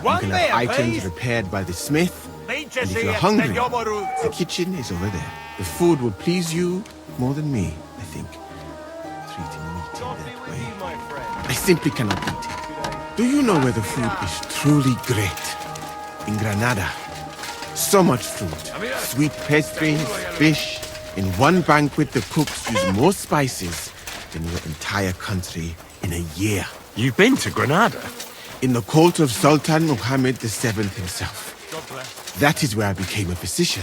You can have items repaired by the smith, and if you're hungry, the kitchen is over there. The food will please you more than me, I think. Treating meat in that way, I simply cannot eat it. Do you know where the food is truly great? In Granada. So much food, sweet pastries, fish. In one banquet, the cooks use more spices than your entire country in a year.
You've been to Granada?
In the court of Sultan Muhammad VII himself. That is where I became a physician.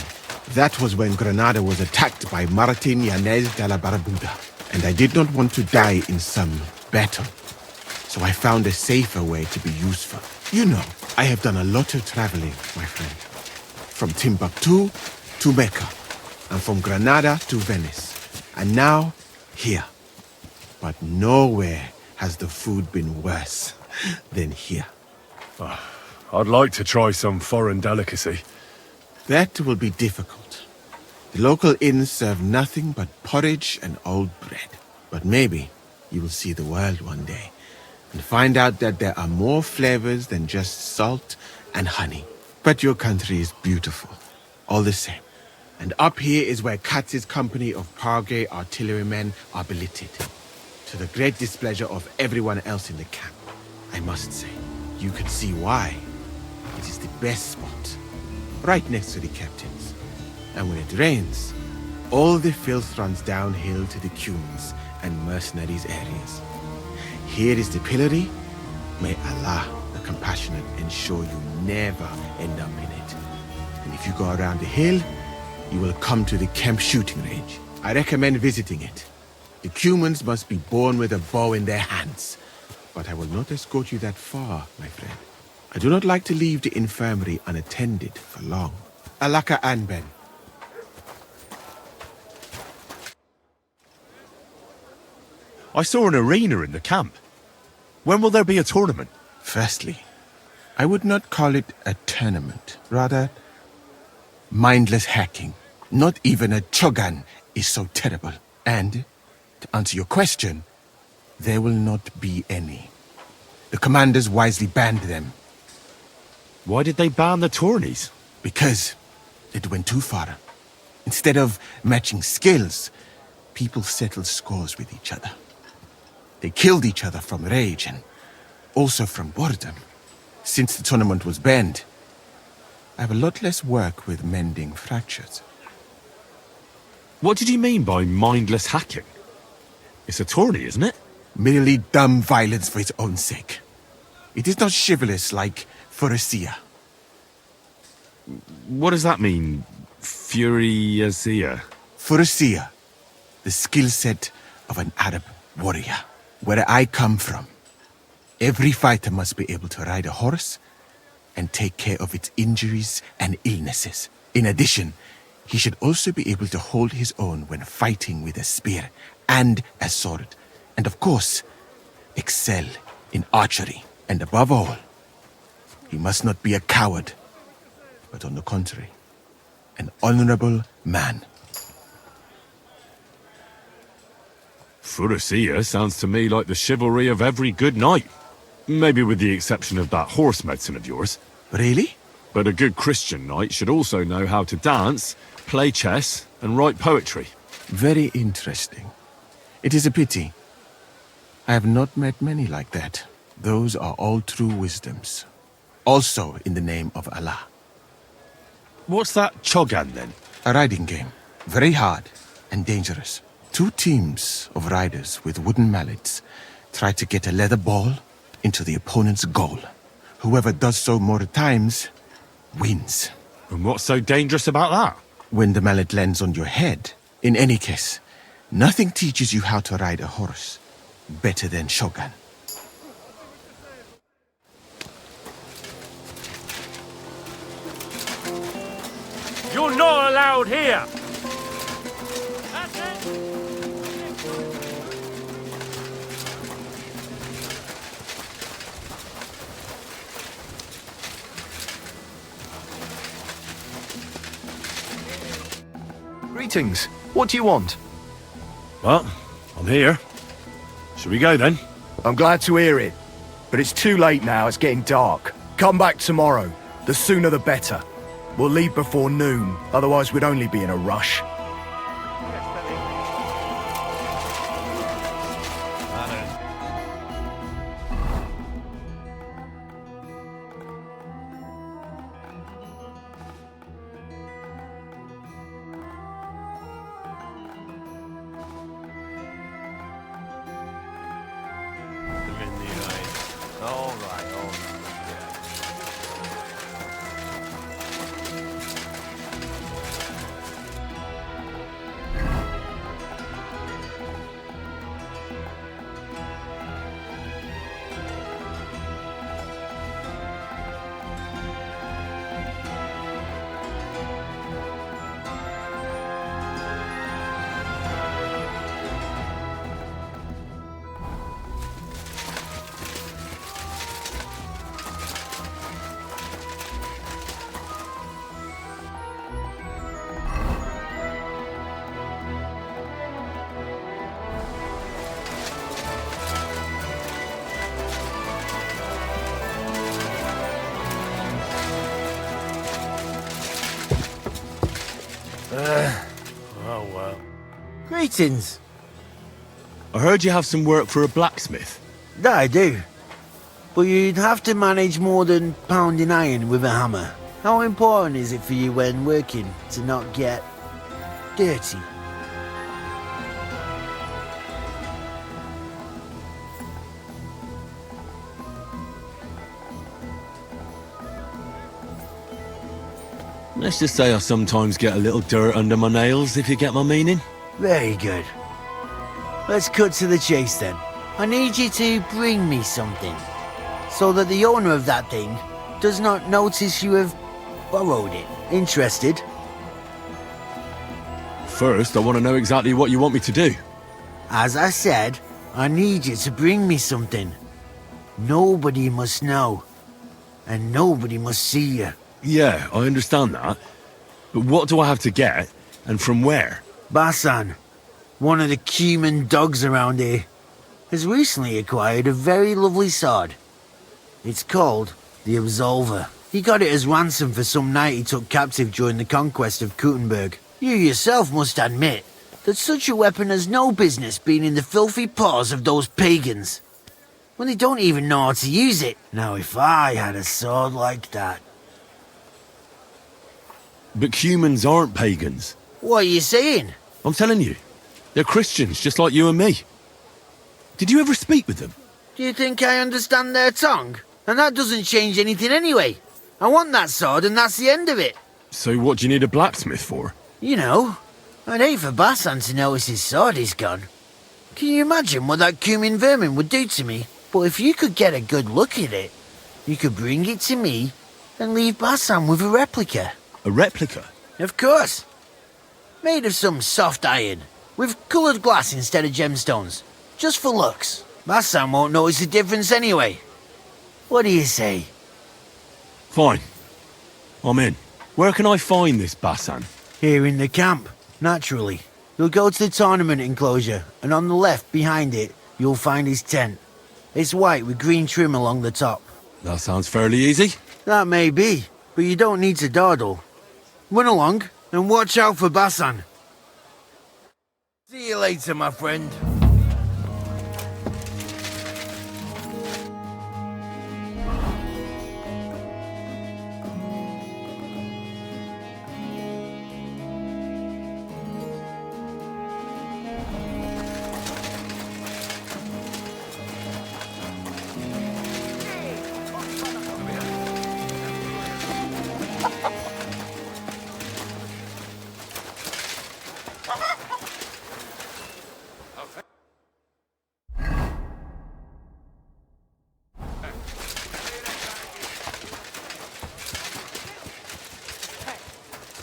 That was when Granada was attacked by Martin Yanez de la Barbuda. And I did not want to die in some battle. So I found a safer way to be useful. You know, I have done a lot of traveling, my friend. From Timbuktu to Mecca. And from Granada to Venice. And now, here. But nowhere has the food been worse than here.
I'd like to try some foreign delicacy.
That will be difficult. The local inns serve nothing but porridge and old bread. But maybe you will see the world one day and find out that there are more flavors than just salt and honey. But your country is beautiful, all the same. And up here is where Katz's company of Prague artillerymen are billeted. To the great displeasure of everyone else in the camp, I must say. You can see why. It is the best spot, right next to the captains. And when it rains, all the filth runs downhill to the Cumans and mercenaries areas. Here is the pillory. May Allah, the compassionate, ensure you never end up in it. And if you go around the hill, you will come to the camp shooting range. I recommend visiting it. The Cumans must be born with a bow in their hands. But I will not escort you that far, my friend. I do not like to leave the infirmary unattended for long. Alaka Anben.
I saw an arena in the camp. When will there be a tournament?
Firstly, I would not call it a tournament. Rather, mindless hacking. Not even a chogan is so terrible. And, to answer your question, there will not be any. The commanders wisely banned them.
Why did they ban the tourneys?
Because it went too far. Instead of matching skills, people settled scores with each other. They killed each other from rage and also from boredom. Since the tournament was banned, I have a lot less work with mending fractures.
What did you mean by mindless hacking? It's a tourney, isn't it?
Merely dumb violence for its own sake. It is not chivalrous like Pharisea.
What does that mean? Furiasia?
Pharisea, the skill set of an Arab warrior. Where I come from, Every fighter must be able to ride a horse and take care of its injuries and illnesses. In addition, he should also be able to hold his own when fighting with a spear and a sword. And of course, excel in archery. And above all, he must not be a coward, but on the contrary, an honorable man.
Furusia sounds to me like the chivalry of every good knight. Maybe with the exception of that horse medicine of yours.
Really?
But a good Christian knight should also know how to dance, play chess, and write poetry.
Very interesting. It is a pity. I have not met many like that. Those are all true wisdoms. Also in the name of Allah.
What's that chogan then?
A riding game. Very hard and dangerous. 2 teams of riders with wooden mallets try to get a leather ball into the opponent's goal. Whoever does so more times wins.
And what's so dangerous about that?
When the mallet lands on your head. In any case, nothing teaches you how to ride a horse better than Shogun.
You're not allowed here!
Greetings. What do you want?
Well, I'm here. Shall we go then?
I'm glad to hear it. But it's too late now, it's getting dark. Come back tomorrow. The sooner the better. We'll leave before noon, otherwise we'd only be in a rush.
Oh well. Greetings.
I heard you have some work for a blacksmith.
That I do. But you'd have to manage more than pounding iron with a hammer. How important is it for you when working to not get dirty?
Let's just say I sometimes get a little dirt under my nails, if you get my meaning.
Very good. Let's cut to the chase then. I need you to bring me something, so that the owner of that thing does not notice you have borrowed it. Interested?
First, I want to know exactly what you want me to do.
As I said, I need you to bring me something. Nobody must know, and nobody must see you.
Yeah, I understand that. But what do I have to get, and from where?
Basan, one of the Cuman dogs around here, has recently acquired a very lovely sword. It's called the Absolver. He got it as ransom for some knight he took captive during the conquest of Kuttenberg. You yourself must admit that such a weapon has no business being in the filthy paws of those pagans, when they don't even know how to use it. Now if I had a sword like that...
But humans aren't pagans.
What are you saying?
I'm telling you. They're Christians, just like you and me. Did you ever speak with them?
Do you think I understand their tongue? And that doesn't change anything anyway. I want that sword and that's the end of it.
So what do you need a blacksmith for?
You know, I'd hate for Basan to notice his sword is gone. Can you imagine what that Cumin vermin would do to me? But if you could get a good look at it, you could bring it to me and leave Basan with a replica.
A replica?
Of course. Made of some soft iron, with coloured glass instead of gemstones. Just for looks. Basan won't notice the difference anyway. What do you say?
Fine. I'm in. Where can I find this Basan?
Here in the camp, naturally. You'll go to the tournament enclosure, and on the left, behind it, you'll find his tent. It's white with green trim along the top.
That sounds fairly easy.
That may be, but you don't need to dawdle. Run along, and watch out for Basan. See you later, my friend.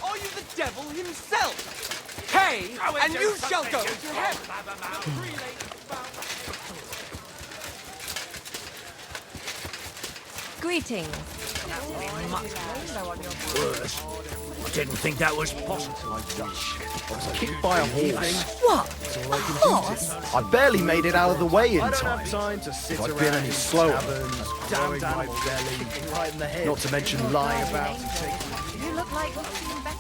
Are you the devil himself? Hey, and you shall go to heaven.
Greetings.
Worse. I didn't think that was possible.
I was kicked by a horse.
What? A horse?
I barely made it out of the way in time. If I'd been any slower, damn my belly, not to mention lying about and taking...
You look like you're feeling better.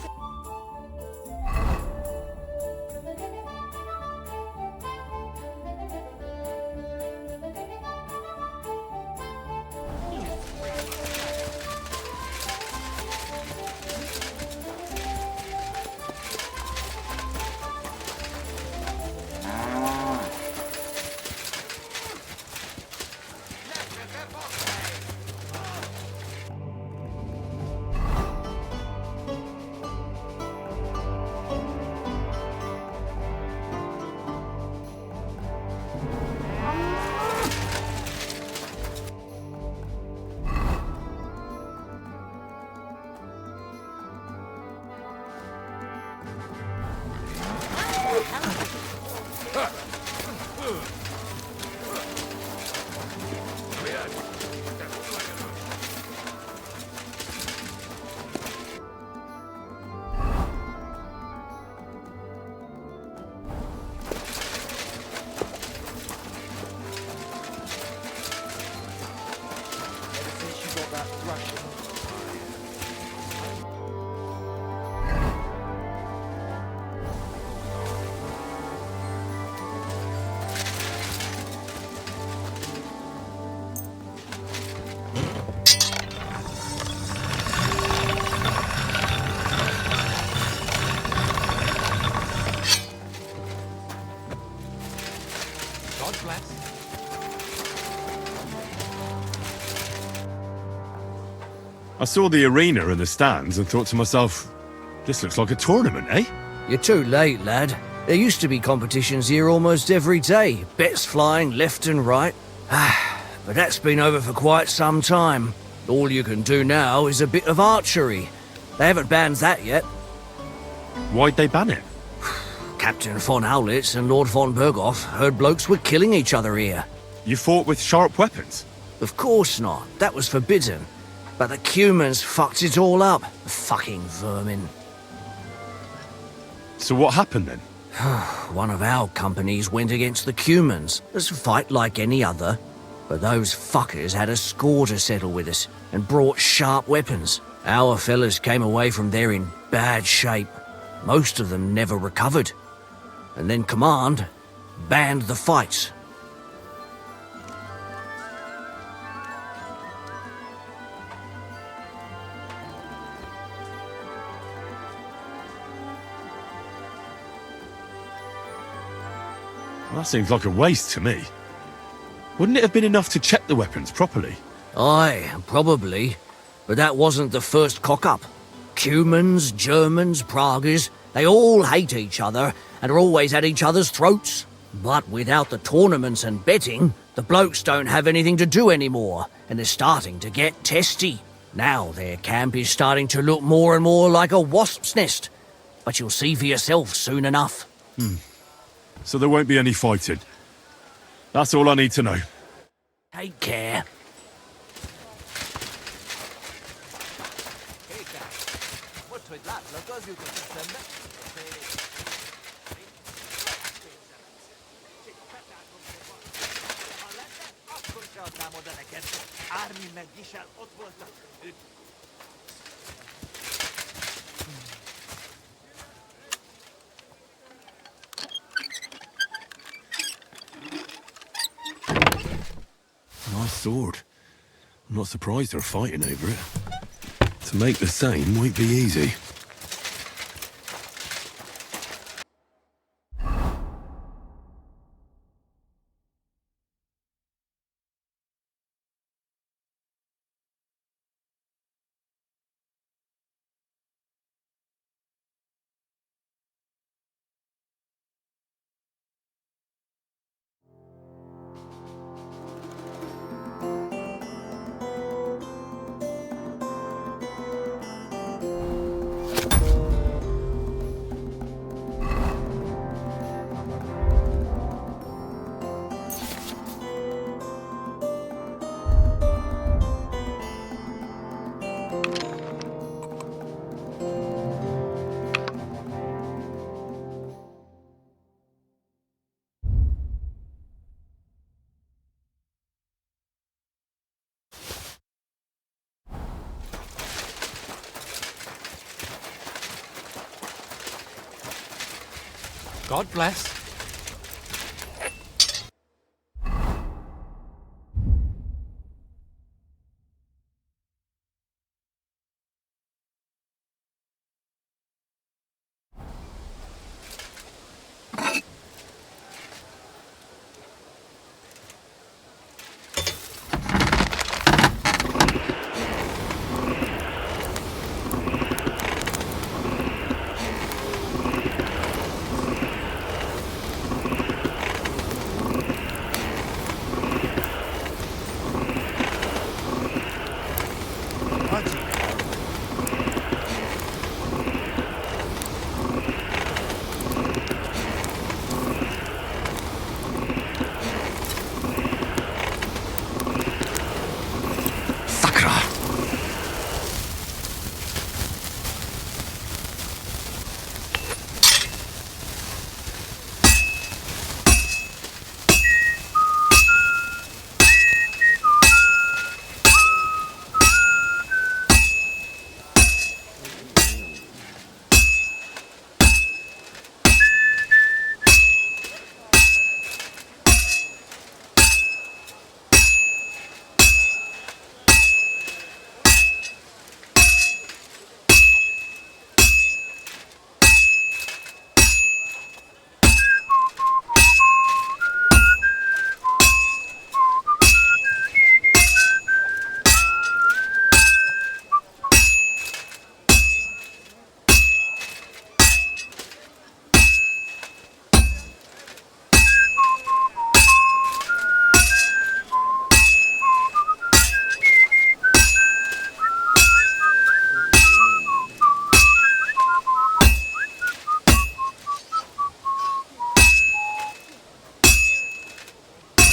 God bless.
I saw the arena and the stands and thought to myself, this looks like a tournament, eh?
You're too late, lad. There used to be competitions here almost every day. Bets flying left and right. But that's been over for quite some time. All you can do now is a bit of archery. They haven't banned that yet.
Why'd they ban it?
Captain von Howlitz and Lord von Berghoff heard blokes were killing each other here.
You fought with sharp weapons?
Of course not. That was forbidden. But the Cumans fucked it all up. Fucking vermin.
So what happened then?
One of our companies went against the Cumans. It was a fight like any other. But those fuckers had a score to settle with us and brought sharp weapons. Our fellas came away from there in bad shape. Most of them never recovered. And then Command banned the fights.
Well, that seems like a waste to me. Wouldn't it have been enough to check the weapons properly?
Aye, probably. But that wasn't the first cock-up. Cumans, Germans, Praguers, they all hate each other and are always at each other's throats. But without the tournaments and betting, the blokes don't have anything to do anymore, and they're starting to get testy. Now their camp is starting to look more and more like a wasp's nest. But you'll see for yourself soon enough.
So there won't be any fighting. That's all I need to know.
Take care.
Nice sword. I'm not surprised they're fighting over it. To make the same won't be easy.
God bless.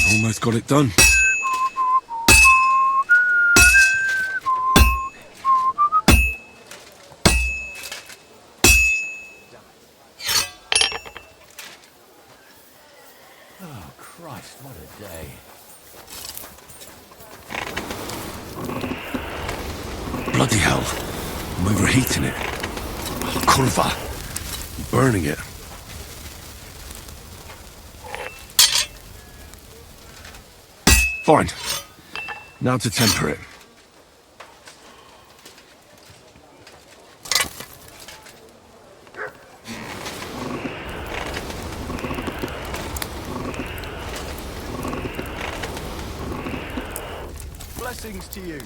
Almost got it done.
Oh, Christ, what a day.
Bloody hell. I'm overheating it. Oh, kurva. I'm burning it. Fine. Now to temper it.
Blessings to you.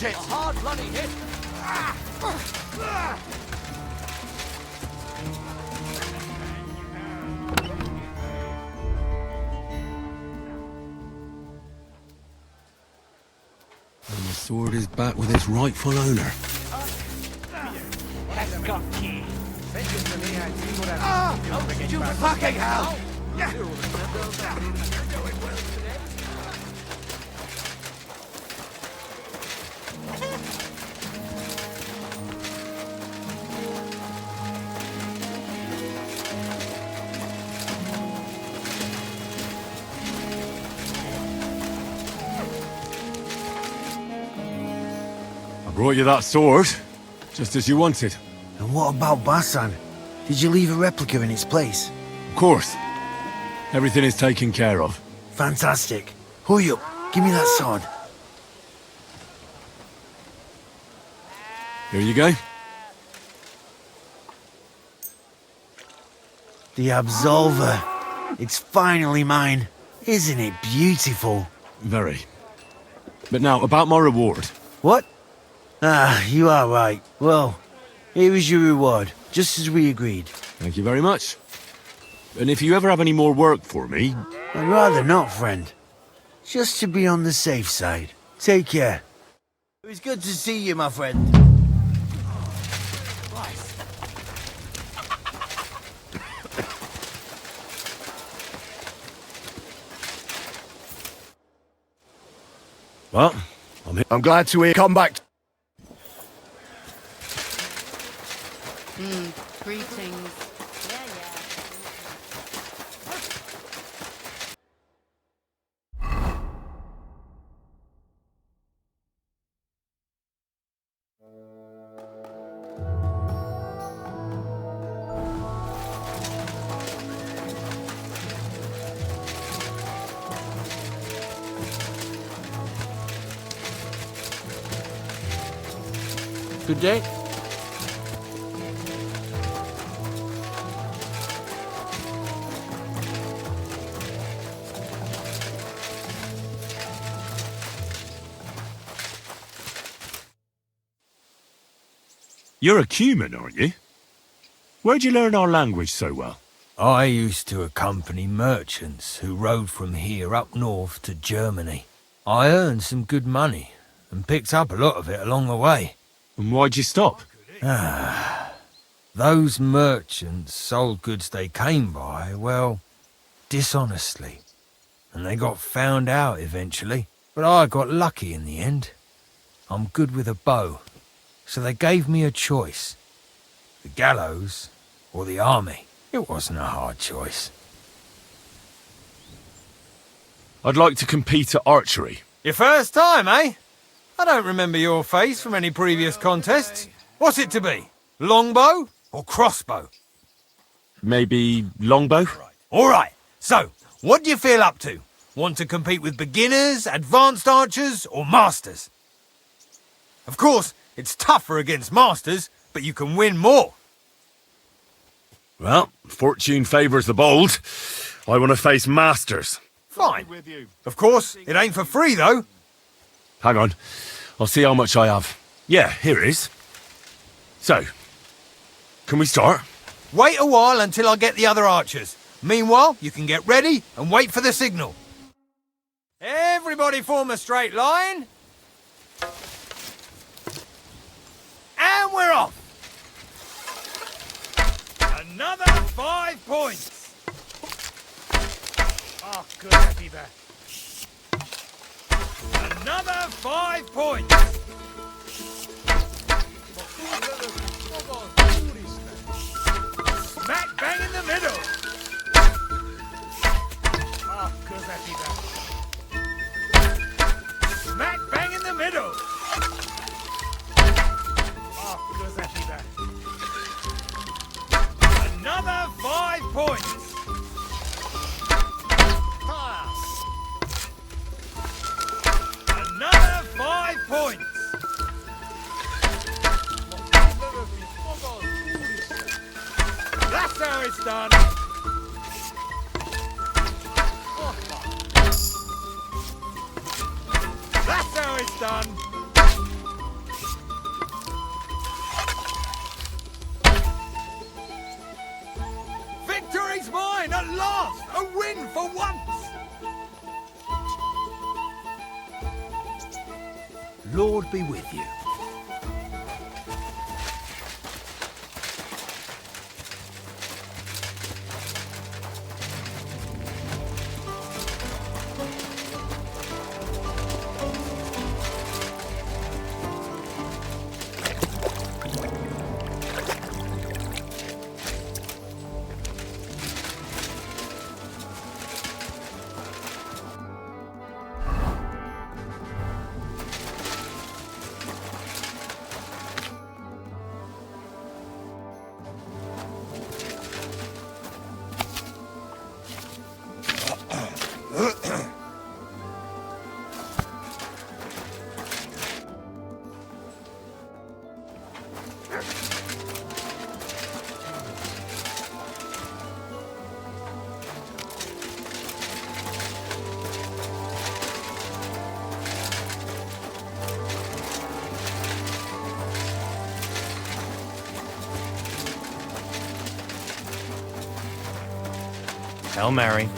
Shit! A hard bloody hit!
And the sword is back with its rightful owner.
You fucking hell!
I brought you that sword, just as you wanted.
And what about Basan? Did you leave a replica in its place?
Of course. Everything is taken care of.
Fantastic. Hurry up. Give me that sword.
Here you go.
The Absolver. It's finally mine. Isn't it beautiful?
Very. But now, about my reward.
What? Ah, you are right. Well, here is your reward, just as we agreed.
Thank you very much. And if you ever have any more work for me...
I'd rather not, friend. Just to be on the safe side. Take care. It was good to see you, my friend.
Well,
I'm glad to hear. Come back.
Greetings.
Good day.
You're a Cuman, aren't you? Where'd you learn our language so well?
I used to accompany merchants who rode from here up north to Germany. I earned some good money and picked up a lot of it along the way.
And why'd you stop?
Those merchants sold goods they came by, well, dishonestly. And they got found out eventually. But I got lucky in the end. I'm good with a bow. So they gave me a choice. The gallows or the army. It wasn't a hard choice.
I'd like to compete at archery.
Your first time, eh? I don't remember your face from any previous contests. What's it to be? Longbow or crossbow?
Maybe longbow?
All right. So, what do you feel up to? Want to compete with beginners, advanced archers, or masters? Of course, it's tougher against masters, but you can win more.
Well, fortune favours the bold. I want to face masters.
Fine. Of course, it ain't for free, though.
Hang on. I'll see how much I have. Yeah, here it is. So, can we start?
Wait a while until I get the other archers. Meanwhile, you can get ready and wait for the signal. Everybody form a straight line. And we're off. Another 5 points.
Oh, good, happy there.
Another 5 points. Smack bang in the middle.
Oh, good, happy there.
Smack bang in the middle.
Oh, good, happy there.
Another 5 points. Another 5 points. That's how it's done. That's how it's done.
At last! A win for once!
Lord be with you.
Hail Mary.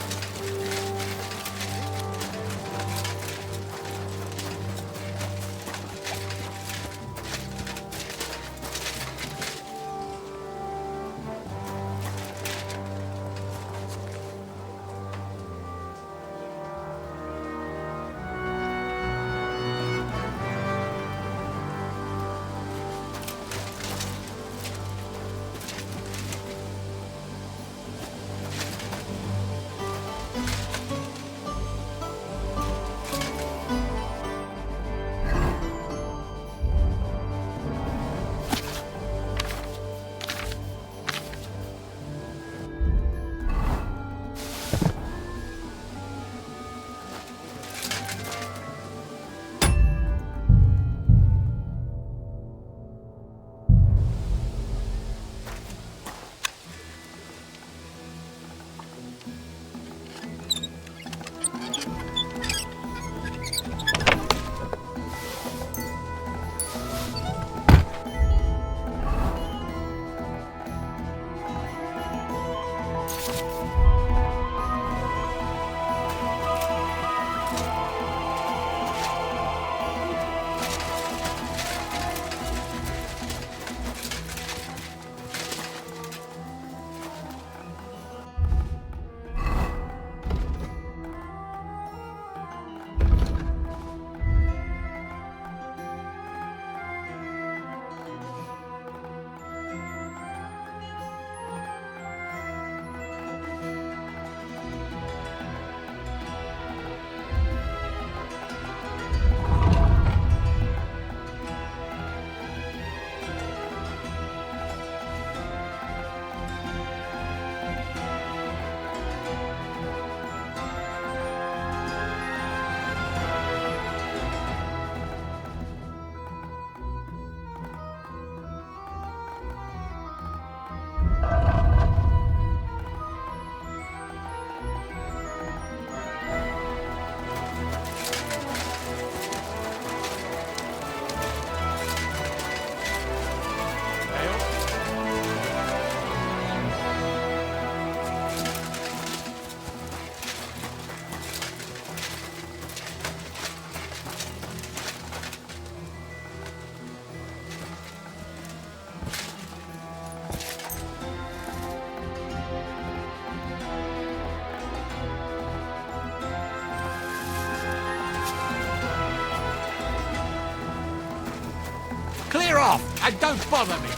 Clear off and don't bother me.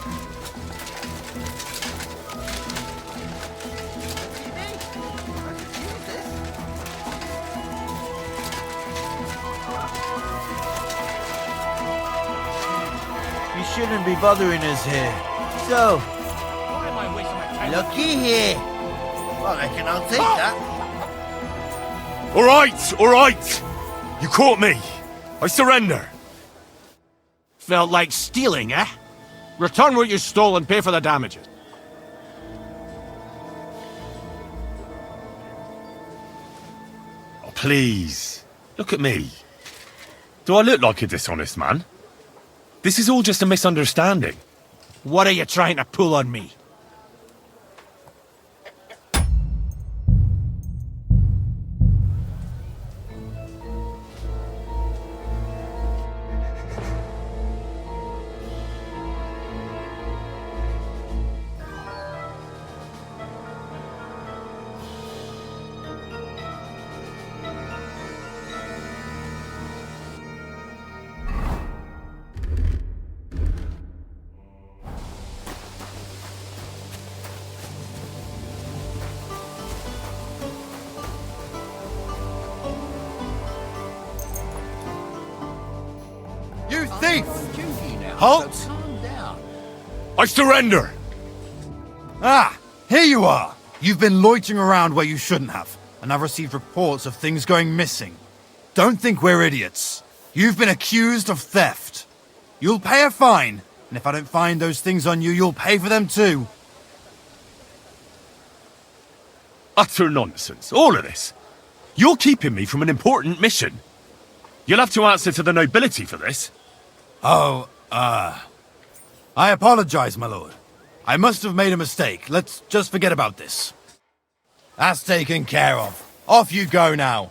You shouldn't be bothering us here. So,
Why am I wasting my time?
looky here. Well, I reckon I'll take that.
All right! You caught me. I surrender.
Felt like stealing, eh? Return what you stole and pay for the damages.
Oh, please. Look at me. Do I look like a dishonest man? This is all just a misunderstanding.
What are you trying to pull on me?
Halt!
I surrender!
Ah, here you are. You've been loitering around where you shouldn't have, and I've received reports of things going missing. Don't think we're idiots. You've been accused of theft. You'll pay a fine, and if I don't find those things on you, you'll pay for them too.
Utter nonsense, all of this. You're keeping me from an important mission. You'll have to answer to the nobility for this.
Oh, I apologize, my lord. I must have made a mistake. Let's just forget about this. That's taken care of. Off you go now.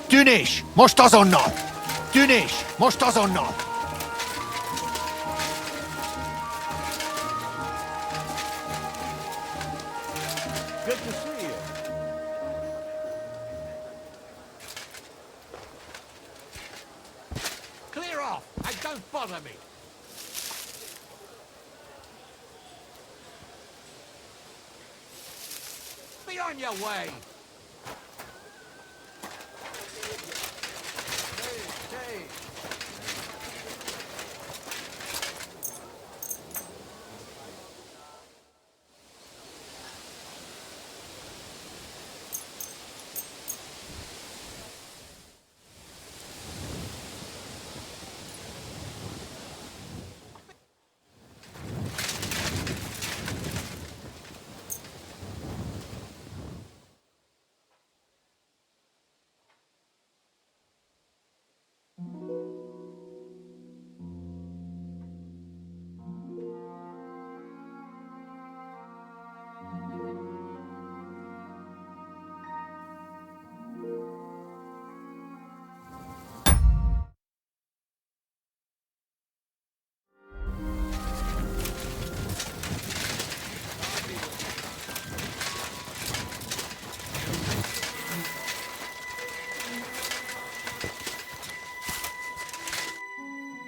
Dünish, most azonnal! Dünish, most azonnal!
Good to see you.
Clear off and don't bother me. Be on your way.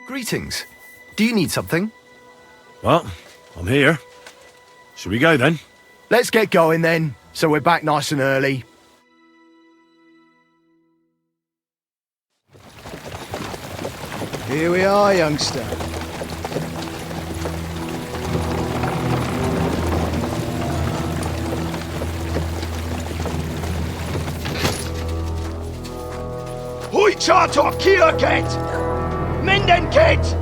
Greetings. Do you need something?
Well, I'm here. Shall we go then?
Let's get going then, so we're back nice and early. Here we are, youngster.
Hoi charter Kierket! Mindenkit!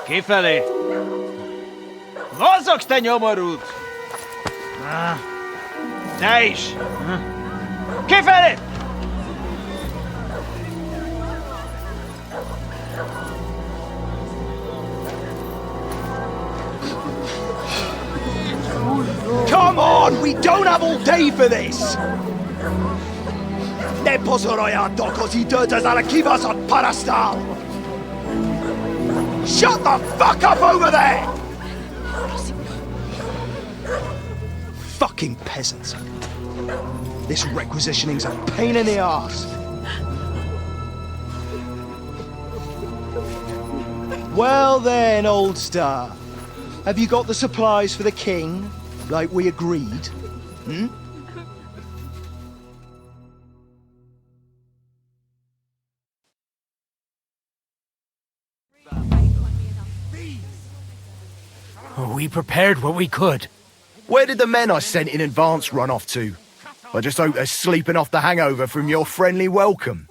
Kifelé! Mozogsz, te nyomorult! Te is! Kifelé!
Come on, we don't have all day for this! Ne pozoroj dokąd i to zaleki was od parastal! Shut the fuck up over there! Fucking peasants. This requisitioning's a pain in the arse. Well then, old star. Have you got the supplies for the king, like we agreed? Hmm?
We prepared what we could.
Where did the men I sent in advance run off to? I just hope they're sleeping off the hangover from your friendly welcome.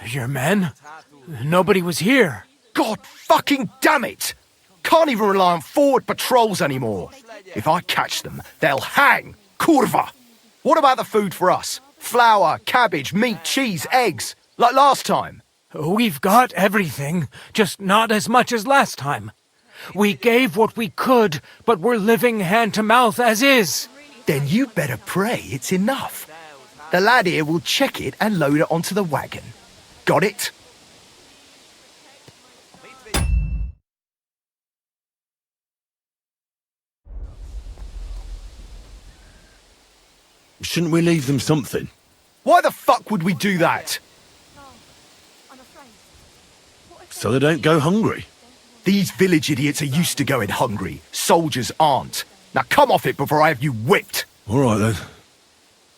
Your men? Nobody was here.
God fucking damn it! Can't even rely on forward patrols anymore. If I catch them, they'll hang. Kurva! What about the food for us? Flour, cabbage, meat, cheese, eggs. Like last time.
We've got everything, just not as much as last time. We gave what we could, but we're living hand to mouth as is.
Then you better pray it's enough. The lad here will check it and load it onto the wagon. Got it?
Shouldn't we leave them something?
Why the fuck would we do that?
So they don't go hungry.
These village idiots are used to going hungry. Soldiers aren't. Now come off it before I have you whipped.
All right then.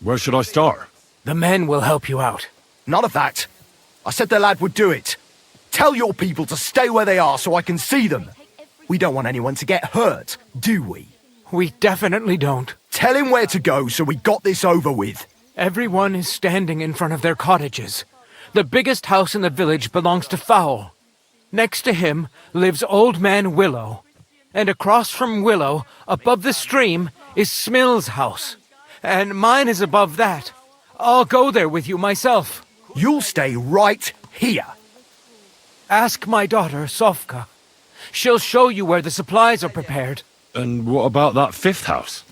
Where should I start?
The men will help you out.
None of that. I said the lad would do it. Tell your people to stay where they are so I can see them. We don't want anyone to get hurt, do we?
We definitely don't.
Tell him where to go so we got this over with.
Everyone is standing in front of their cottages. The biggest house in the village belongs to Fowl. Next to him lives Old Man Willow. And across from Willow, above the stream, is Smill's house. And mine is above that. I'll go there with you myself.
You'll stay right here.
Ask my daughter, Sofka. She'll show you where the supplies are prepared.
And what about that fifth house?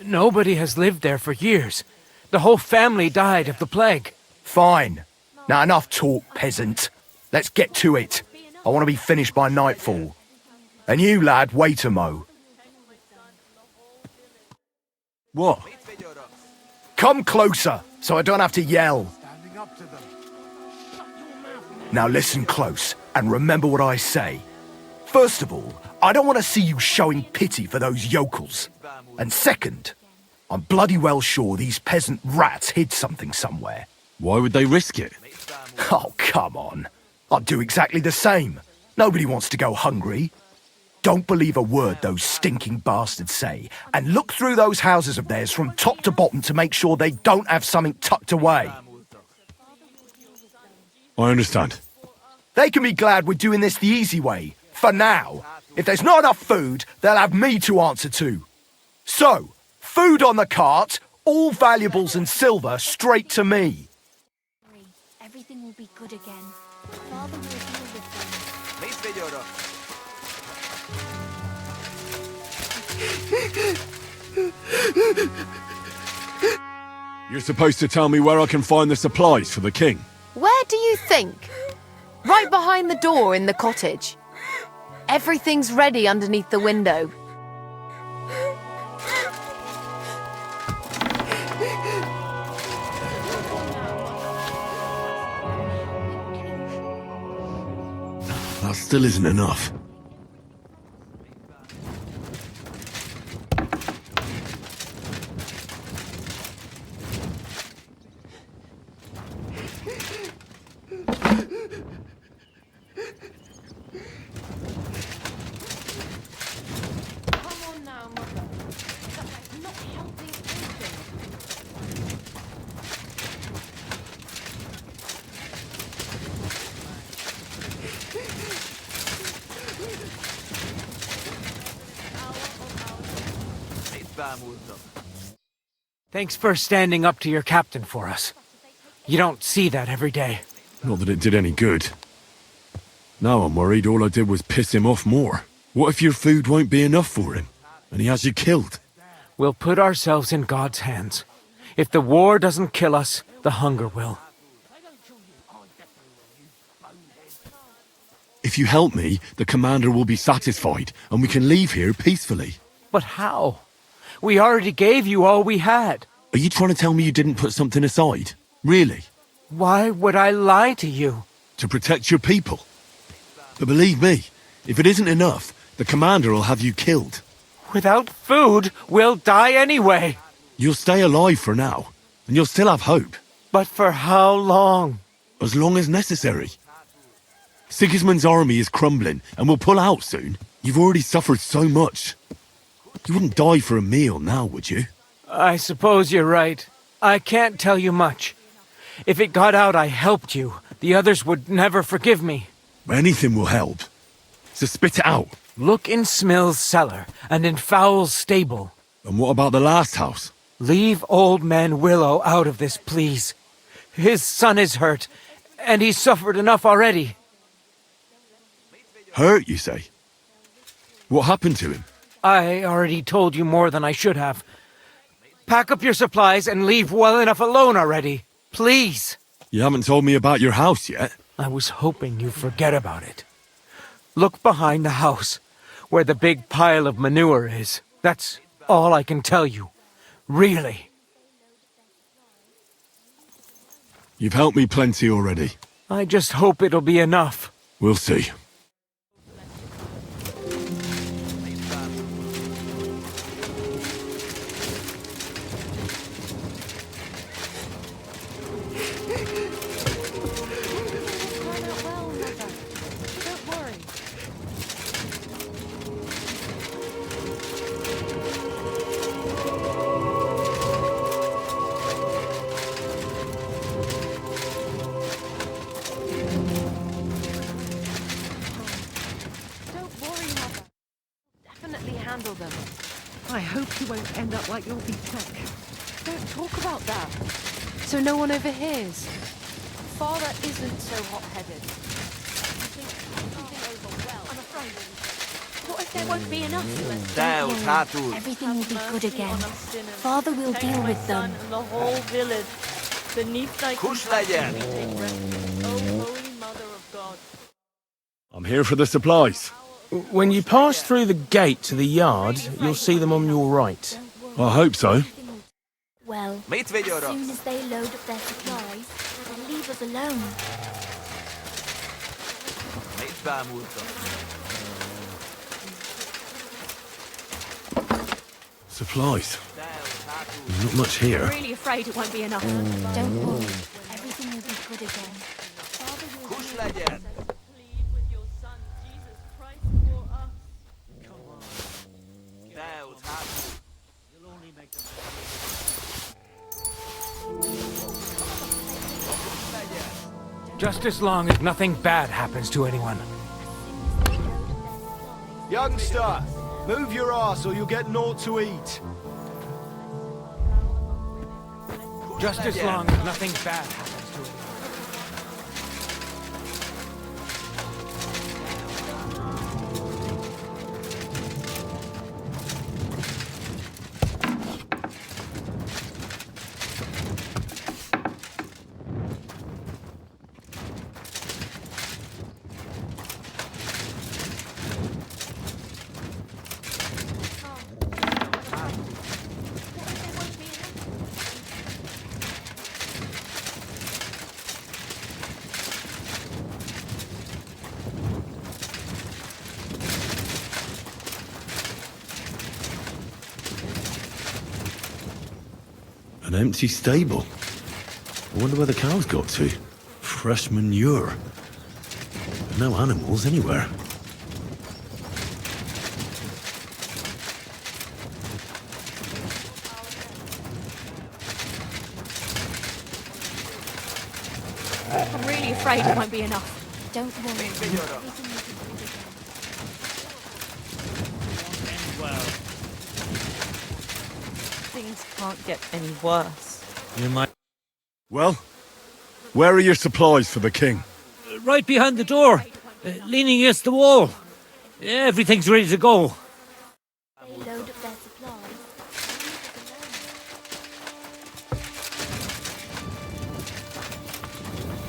Nobody has lived there for years. The whole family died of the plague.
Fine. Now enough talk, peasant. Let's get to it. I want to be finished by nightfall. And you, lad, wait a mo.
What?
Come closer, so I don't have to yell. Now listen close, and remember what I say. First of all, I don't want to see you showing pity for those yokels. And second, I'm bloody well sure these peasant rats hid something somewhere.
Why would they risk it?
Oh, come on. I'd do exactly the same. Nobody wants to go hungry. Don't believe a word those stinking bastards say, and look through those houses of theirs from top to bottom to make sure they don't have something tucked away.
I understand.
They can be glad we're doing this the easy way, for now. If there's not enough food, they'll have me to answer to. So, food on the cart, all valuables and silver straight to me.
Everything will be good again. Father will deal with them.
You're supposed to tell me where I can find the supplies for the king.
Where do you think? Right behind the door in the cottage. Everything's ready underneath the window.
That still isn't enough.
Thanks for standing up to your captain for us. You don't see that every day.
Not that it did any good. Now I'm worried all I did was piss him off more. What if your food won't be enough for him, and he has you killed?
We'll put ourselves in God's hands. If the war doesn't kill us, the hunger will.
If you help me, the commander will be satisfied, and we can leave here peacefully.
But how? We already gave you all we had.
Are you trying to tell me you didn't put something aside? Really?
Why would I lie to you?
To protect your people. But believe me, if it isn't enough, the commander will have you killed.
Without food, we'll die anyway.
You'll stay alive for now, and you'll still have hope.
But for how long?
As long as necessary. Sigismund's army is crumbling, and will pull out soon. You've already suffered so much. You wouldn't die for a meal now, would you?
I suppose you're right. I can't tell you much. If it got out I helped you, the others would never forgive me.
Anything will help. So spit it out.
Look in Smill's cellar, and in Fowl's stable.
And what about the last house?
Leave Old Man Willow out of this, please. His son is hurt, and he's suffered enough already.
Hurt, you say? What happened to him?
I already told you more than I should have. pack up your supplies and leave well enough alone already. Please.
You haven't told me about your house yet.
I was hoping you'd forget about it. Look behind the house, where the big pile of manure is. That's all I can tell you. Really.
You've helped me plenty already.
I just hope it'll be enough.
We'll see.
Handle them.
I hope you won't end up like your czech.
Don't talk about that. So no one overhears. Father isn't so hot-headed.
I'm afraid. What if there won't be enough? Everything will be good again. Father will deal with them.
And the whole village. Beneath thy compassion we take refuge, O Holy Mother of God.
I'm here for the supplies.
When you pass through the gate to the yard, you'll see them on your right.
I hope so.
Well, as soon as they load up their supplies, they'll leave us alone.
Supplies. Not much here.
I'm really afraid it won't be enough. Don't worry. Everything will be good again. Father will deal with them.
Just as long as nothing bad happens to anyone.
Youngster, move your ass or you'll get naught to eat.
Just as long as nothing bad happens to anyone.
An empty stable. I wonder where the cows got to. Fresh manure. No animals anywhere.
I'm really afraid it won't be enough. Don't worry.
Things can't get any worse.
You might.
Well, where are your supplies for the king?
Right behind the door, leaning against the wall. Everything's ready to go.
They load up their supplies.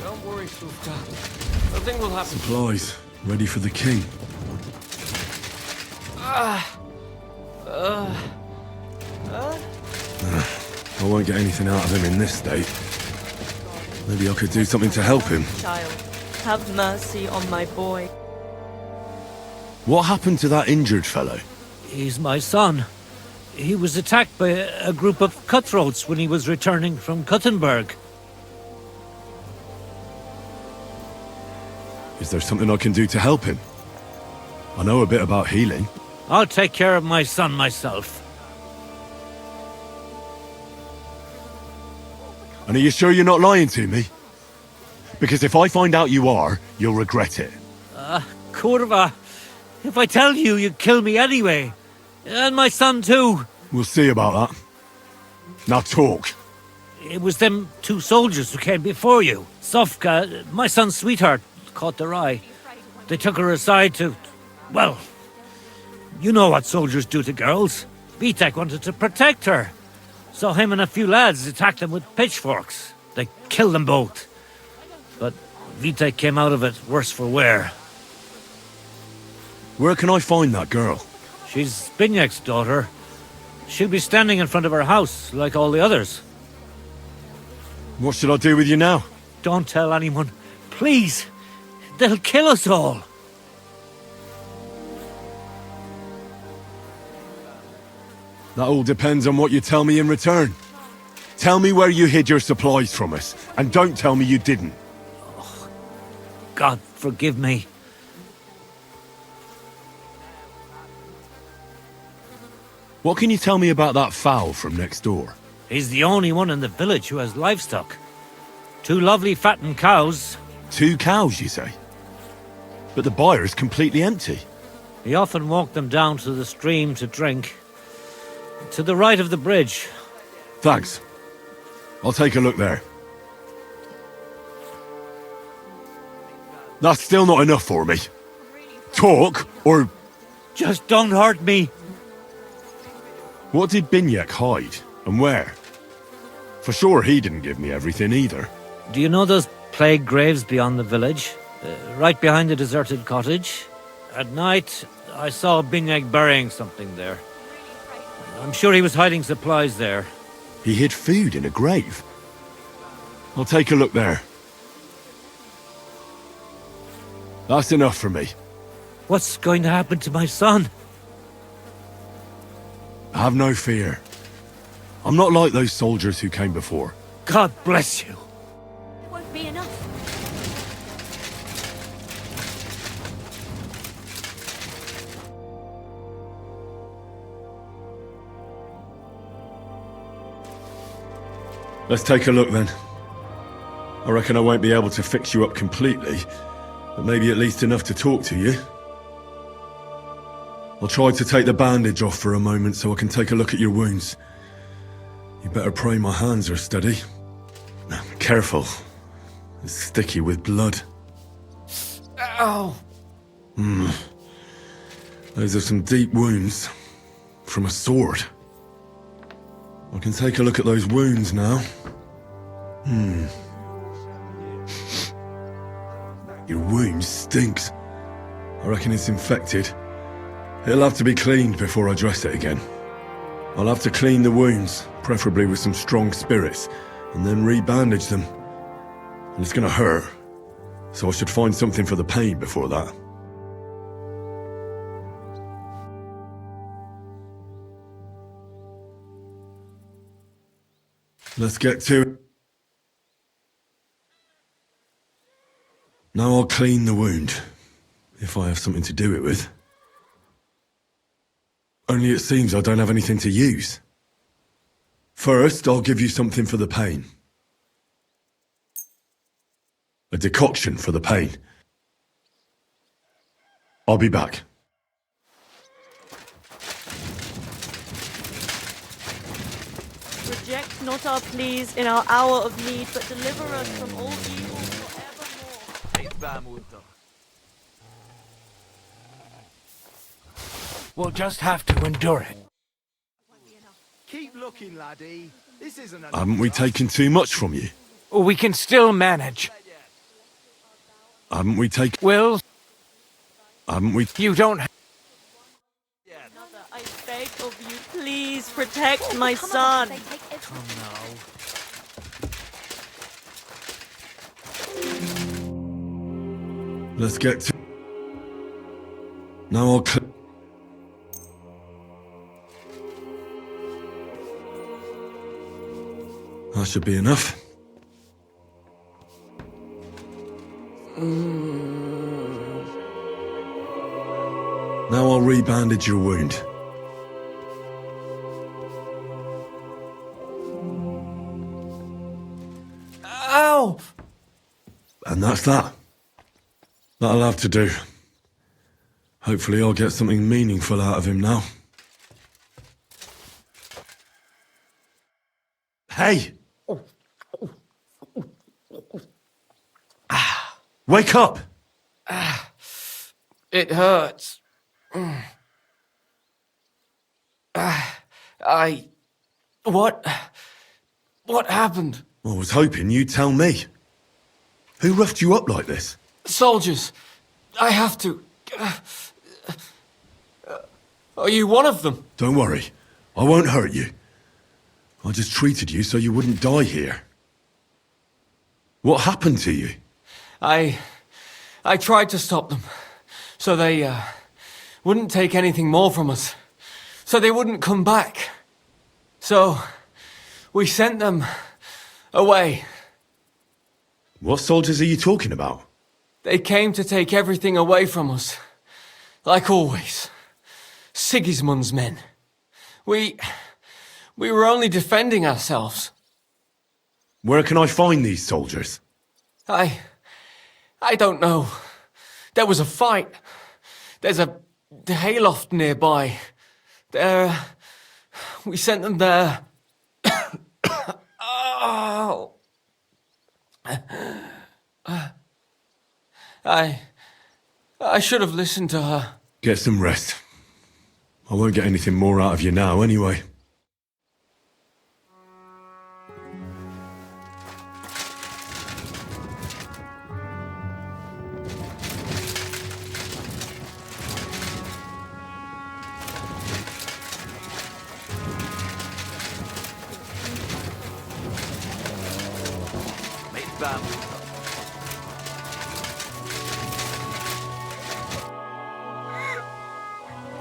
Don't worry, Sufka. Nothing will happen.
Supplies ready for the king. I won't get anything out of him in this state. Maybe I could do something to help him.
Child, have mercy on my boy.
What happened to that injured fellow?
He's my son. He was attacked by a group of cutthroats when he was returning from Kuttenberg.
Is there something I can do to help him? I know a bit about healing.
I'll take care of my son myself.
And are you sure you're not lying to me? Because if I find out you are, you'll regret it.
Kurva, if I tell you, you'd kill me anyway. And my son too.
We'll see about that. Now talk.
It was them two soldiers who came before you. Sofka, my son's sweetheart, caught their eye. They took her aside to... well, you know what soldiers do to girls. Vitek wanted to protect her.
Saw him and a few lads attack them with pitchforks. They killed them both. But Vite came out of it worse for wear.
Where can I find that girl?
She's Binyek's daughter. She'll be standing in front of her house, like all the others.
What should I do with you now?
Don't tell anyone. Please! They'll kill us all!
That all depends on what you tell me in return. Tell me where you hid your supplies from us, and don't tell me you didn't.
Oh, God, forgive me.
What can you tell me about that fowl from next door?
He's the only one in the village who has livestock. 2 lovely fattened cows.
2 cows, you say? But the byre's completely empty.
He often walked them down to the stream to drink. To the right of the bridge.
Thanks. I'll take a look there. That's still not enough for me. Talk, or...
Just don't hurt me.
What did Binyek hide, and where? For sure he didn't give me everything either.
Do you know those plague graves beyond the village? Right behind the deserted cottage? At night, I saw Binyek burying something there. I'm sure he was hiding supplies there.
He hid food in a grave? I'll take a look there. That's enough for me.
What's going to happen to my son?
Have no fear. I'm not like those soldiers who came before.
God bless you.
Won't be enough.
Let's take a look then. I reckon I won't be able to fix you up completely, but maybe at least enough to talk to you. I'll try to take the bandage off for a moment so I can take a look at your wounds. You better pray my hands are steady. Careful. It's sticky with blood.
Ow!
Those are some deep wounds. From a sword. I can take a look at those wounds now. Your wound stinks. I reckon it's infected. It'll have to be cleaned before I dress it again. I'll have to clean the wounds, preferably with some strong spirits, and then re-bandage them. And it's gonna hurt, so I should find something for the pain before that. Let's get to it. Now I'll clean the wound, if I have something to do it with. Only it seems I don't have anything to use. First, I'll give you something for the pain. A decoction for the pain. I'll be back.
Reject not our pleas in our hour of need, but deliver us from all evil forevermore.
We'll just have to endure it.
Keep looking, laddie. This isn't a...
Haven't we taken too much from you?
We can still manage.
Haven't we taken...
Will?
Haven't we...
You don't...
I beg of you, please protect my son.
Come now.
Let's get to... Now I'll... That should be enough. Now I'll re-bandage your wound.
Ow!
And that's that. That'll have to do. Hopefully I'll get something meaningful out of him now. Hey! Wake up!
It hurts. What happened?
I was hoping you'd tell me. Who roughed you up like this?
Soldiers. I have to. Are you one of them?
Don't worry. I won't hurt you. I just treated you so you wouldn't die here. What happened to you?
I tried to stop them. So they, wouldn't take anything more from us. So they wouldn't come back. So, we sent them away.
What soldiers are you talking about?
They came to take everything away from us. Like always. Sigismund's men. We were only defending ourselves.
Where can I find these soldiers?
I don't know. There was a fight. There's a hayloft nearby. We sent them there. Oh. I should have listened to her.
Get some rest. I won't get anything more out of you now, anyway.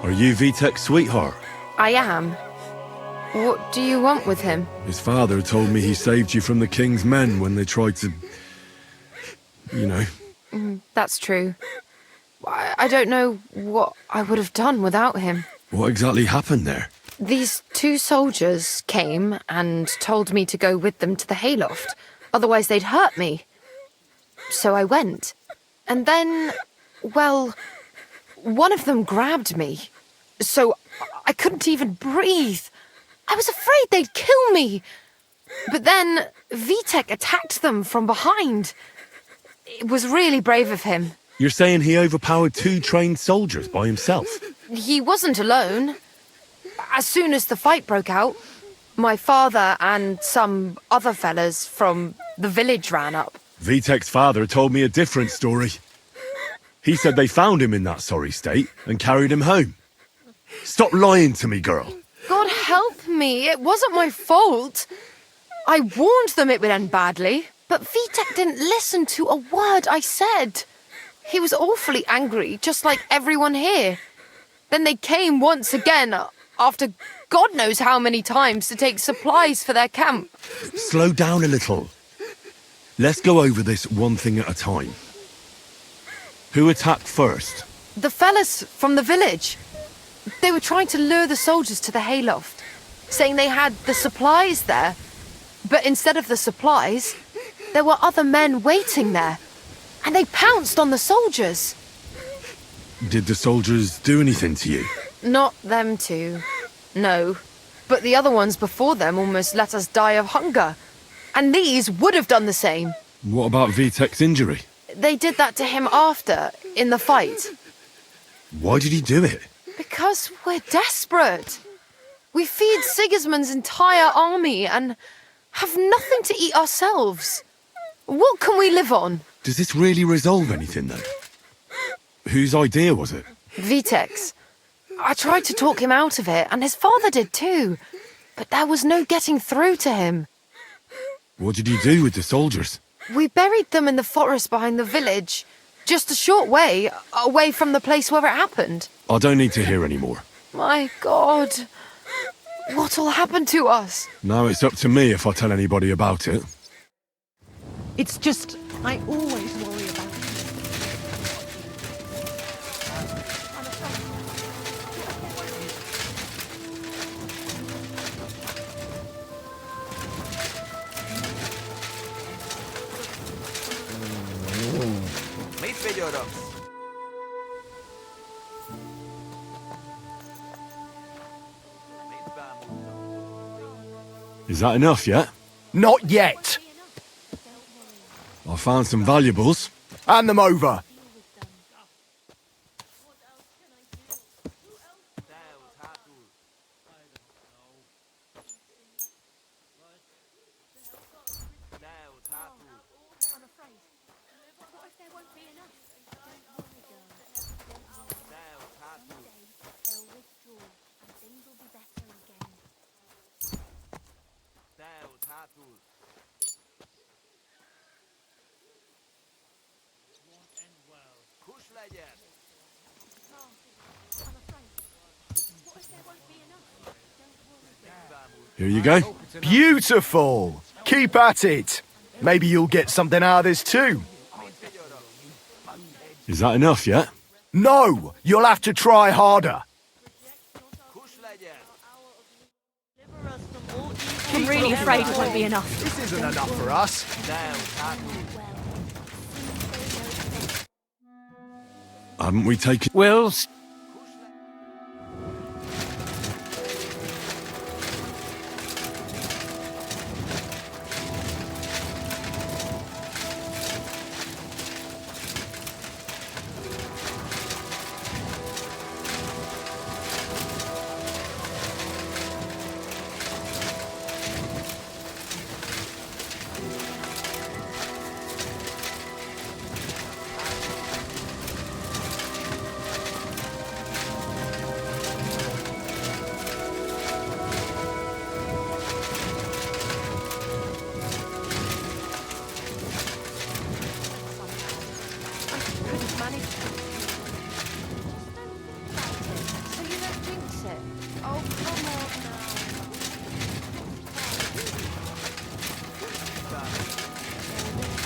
Are you Vitek's sweetheart?
I am. What do you want with him?
His father told me he saved you from the king's men when they tried to... you know.
That's true. I don't know what I would have done without him.
What exactly happened there?
These two soldiers came and told me to go with them to the hayloft. Otherwise they'd hurt me. So I went. And then, well, one of them grabbed me. So I couldn't even breathe. I was afraid they'd kill me. But then Vitek attacked them from behind. It was really brave of him.
You're saying he overpowered 2 trained soldiers by himself?
He wasn't alone. As soon as the fight broke out, my father and some other fellas from the village ran up.
Vitek's father told me a different story. He said they found him in that sorry state and carried him home. Stop lying to me, girl.
God help me, it wasn't my fault. I warned them it would end badly, but Vitek didn't listen to a word I said. He was awfully angry, just like everyone here. Then they came once again, after God knows how many times, to take supplies for their camp.
Slow down a little. Let's go over this one thing at a time. Who attacked first?
The fellas from the village. They were trying to lure the soldiers to the hayloft, saying they had the supplies there. But instead of the supplies, there were other men waiting there. And they pounced on the soldiers.
Did the soldiers do anything to you?
Not them two. No. But the other ones before them almost let us die of hunger. And these would have done the same.
What about Vitek's injury?
They did that to him after, in the fight.
Why did he do it?
Because we're desperate. We feed Sigismund's entire army and have nothing to eat ourselves. What can we live on?
Does this really resolve anything, then? Whose idea was it?
Vitek's. I tried to talk him out of it, and his father did too. But there was no getting through to him.
What did you do with the soldiers?
We buried them in the forest behind the village. Just a short way, away from the place where it happened.
I don't need to hear any more.
My God. What'll happen to us?
Now it's up to me if I tell anybody about it.
It's just, I always worry about it.
Is that enough yet?
Not yet.
I found some valuables.
Hand them over.
Here you go.
Beautiful! Keep at it. Maybe you'll get something out of this too.
Is that enough yet?
No! You'll have to try harder.
I'm really afraid it won't be enough.
This isn't enough for us.
Haven't we taken...
We'll...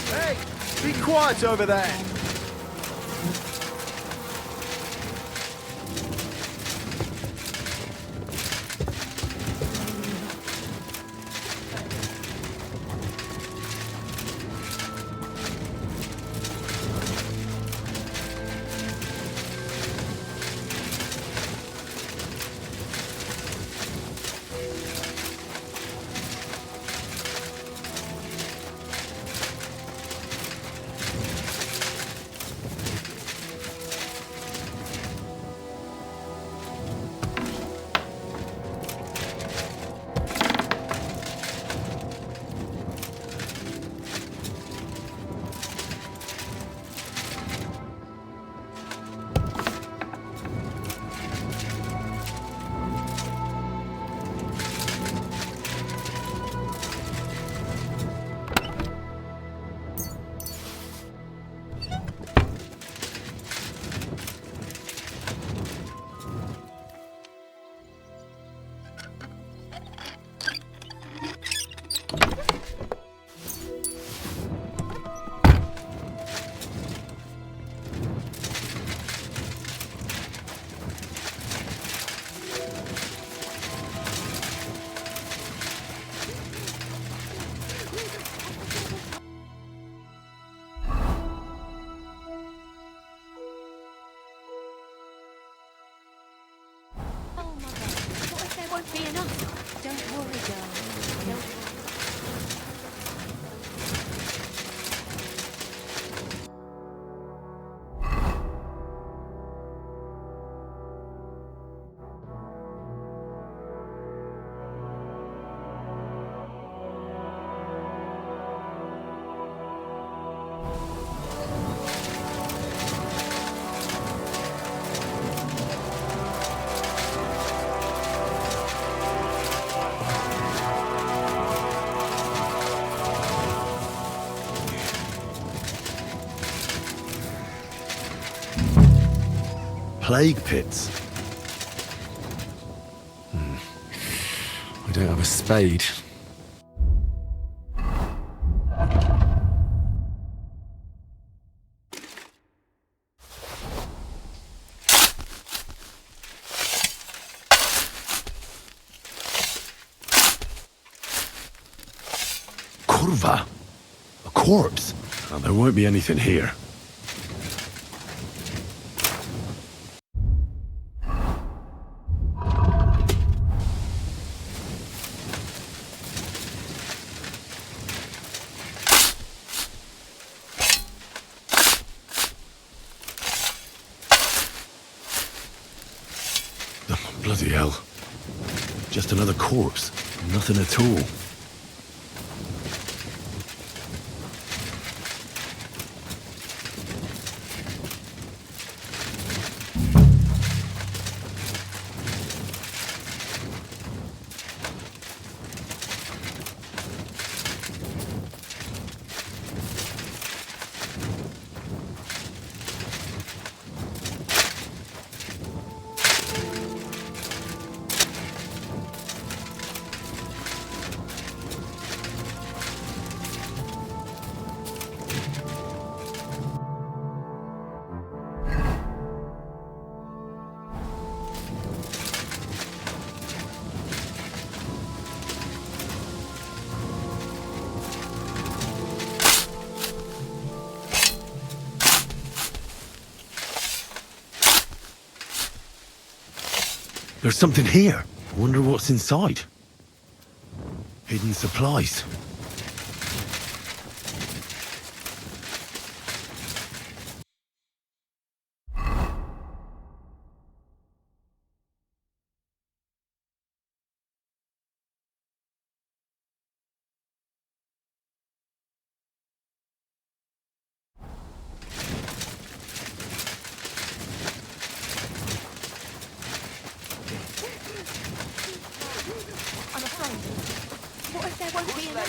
Hey, be quiet over there.
Plague pits. I don't have a spade. Kurva? A corpse? Oh, there won't be anything here. Bloody hell. Just another corpse. Nothing at all. There's something here. I wonder what's inside. Hidden supplies.
I'm afraid. What if there won't be enough?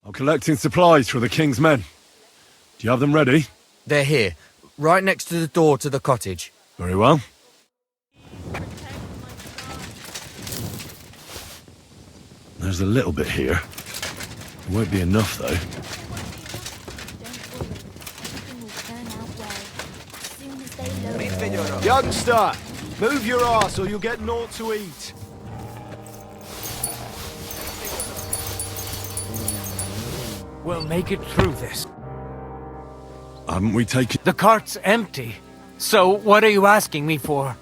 I'm collecting supplies for the king's men. Do you have them ready?
They're here, right next to the door to the cottage.
Very well. There's a little bit here. It won't be enough, though.
Youngster, move your ass or you'll get naught to eat.
We'll make it through this.
Haven't we taken...
The cart's empty. So what are you asking me for?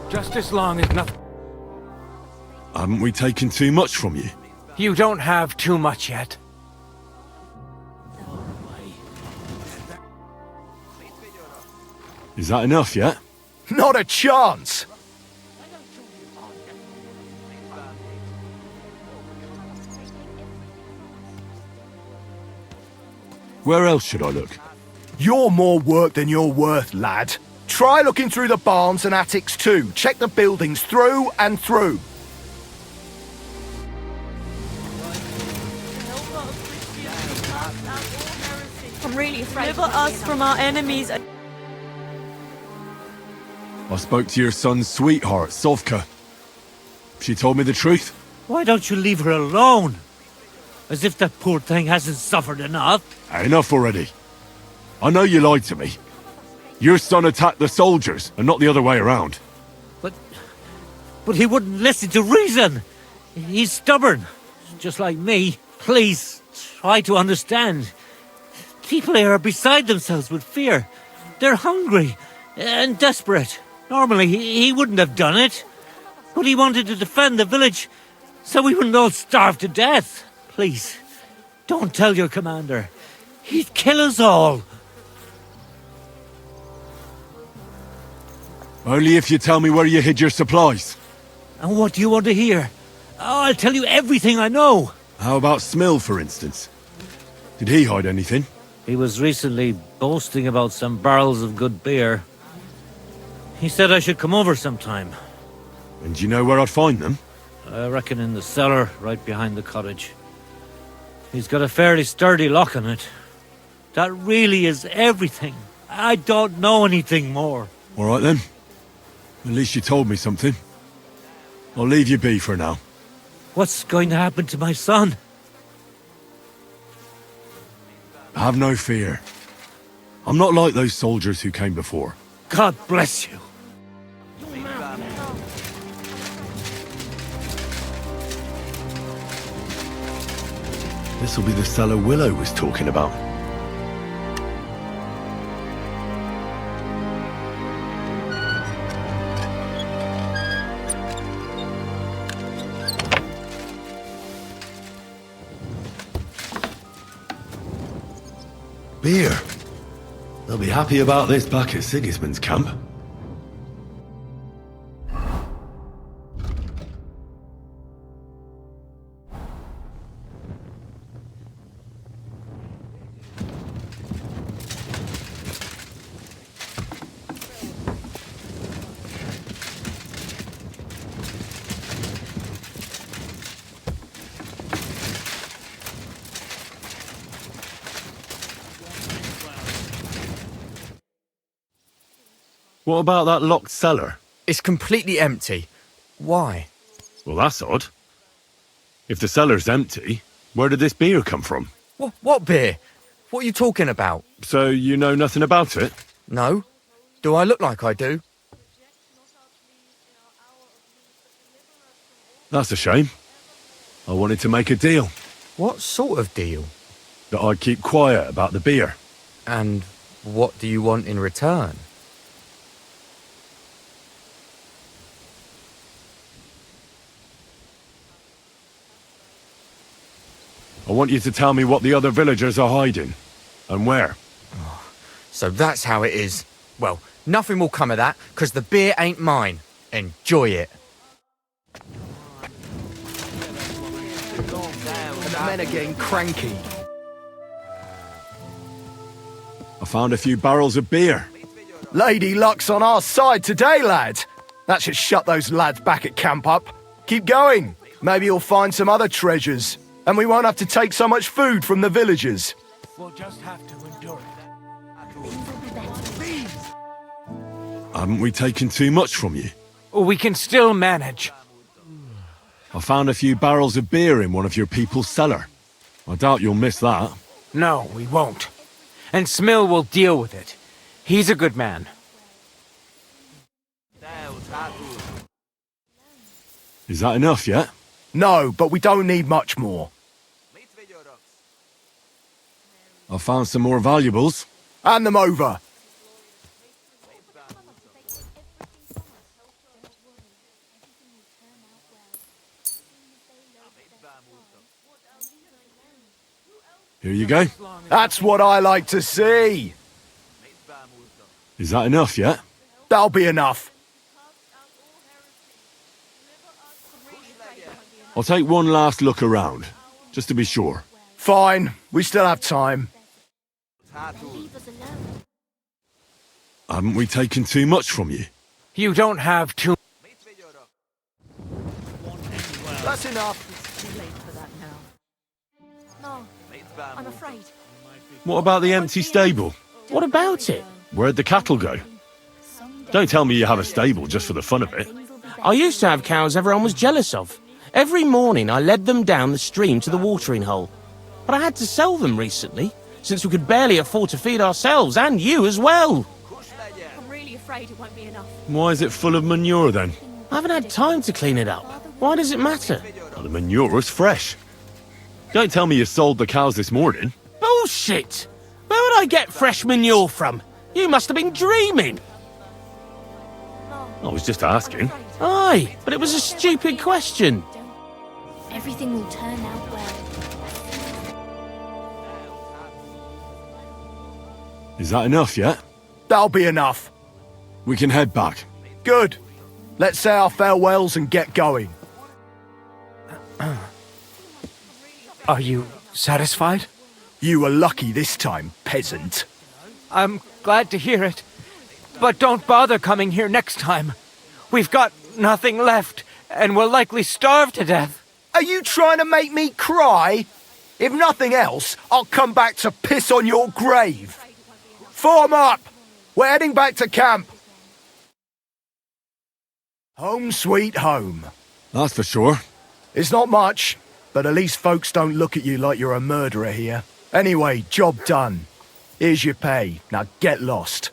Just as long as nothing...
Haven't we taken too much from you?
You don't have too much yet.
Is that enough yet?
Not a chance!
Where else should I look?
You're more work than you're worth, lad. Try looking through the barns and attics too. Check the buildings through and through.
I'm really afraid.
Deliver us from our enemies.
I spoke to your son's sweetheart, Sovka. She told me the truth.
Why don't you leave her alone? As if that poor thing hasn't suffered enough.
Enough already. I know you lied to me. Your son attacked the soldiers, and not the other way around.
But he wouldn't listen to reason. He's stubborn, just like me. Please, try to understand. People here are beside themselves with fear. They're hungry and desperate. Normally, he wouldn't have done it. But he wanted to defend the village, so we wouldn't all starve to death. Please, don't tell your commander. He'd kill us all.
Only if you tell me where you hid your supplies.
And what do you want to hear? Oh, I'll tell you everything I know.
How about Smill, for instance? Did he hide anything?
He was recently boasting about some barrels of good beer. He said I should come over sometime.
And do you know where I'd find them?
I reckon in the cellar, right behind the cottage. He's got a fairly sturdy lock on it. That really is everything. I don't know anything more.
All right then. At least you told me something. I'll leave you be for now.
What's going to happen to my son?
Have no fear. I'm not like those soldiers who came before.
God bless you.
This'll be the cellar Willow was talking about. Beer. They'll be happy about this back at Sigismund's camp. What about that locked cellar?
It's completely empty. Why?
Well, that's odd. If the cellar's empty, where did this beer come from?
What beer? What are you talking about?
So you know nothing about it?
No. Do I look like I do?
That's a shame. I wanted to make a deal.
What sort of deal?
That I'd keep quiet about the beer.
And what do you want in return?
I want you to tell me what the other villagers are hiding. And where.
So that's how it is. Well, nothing will come of that, because the beer ain't mine. Enjoy it.
And the men are getting cranky.
I found a few barrels of beer.
Lady Luck's on our side today, lad. That should shut those lads back at camp up. Keep going. Maybe you'll find some other treasures. And we won't have to take so much food from the villagers.
We'll just have to endure it.
Haven't we taken too much from you?
We can still manage.
I found a few barrels of beer in one of your people's cellar. I doubt you'll miss that.
No, we won't. And Smill will deal with it. He's a good man.
Is that enough yet?
No, but we don't need much more.
I found some more valuables.
Hand them over.
Here you go.
That's what I like to see.
Is that enough yet?
That'll be enough.
I'll take one last look around, just to be sure.
Fine, we still have time.
Haven't we taken too much from you?
You don't have to.
That's enough.
No, I'm afraid.
What about the empty stable?
What about it?
Where'd the cattle go? Don't tell me you have a stable just for the fun of it.
I used to have cows everyone was jealous of. Every morning I led them down the stream to the watering hole. But I had to sell them recently, since we could barely afford to feed ourselves and you as well.
I'm really afraid it won't be enough.
Why is it full of manure then?
I haven't had time to clean it up. Why does it matter?
Well, the manure's fresh. Don't tell me you sold the cows this morning.
Bullshit! Where would I get fresh manure from? You must have been dreaming.
I was just asking.
Aye, but it was a stupid question.
Everything will turn out well.
Is that enough yet?
That'll be enough.
We can head back.
Good. Let's say our farewells and get going.
Are you satisfied?
You were lucky this time, peasant.
I'm glad to hear it. But don't bother coming here next time. We've got nothing left, and we'll likely starve to death.
Are you trying to make me cry? If nothing else, I'll come back to piss on your grave. Form up! We're heading back to camp. Home sweet home.
That's for sure.
It's not much, but at least folks don't look at you like you're a murderer here. Anyway, job done. Here's your pay. Now get lost.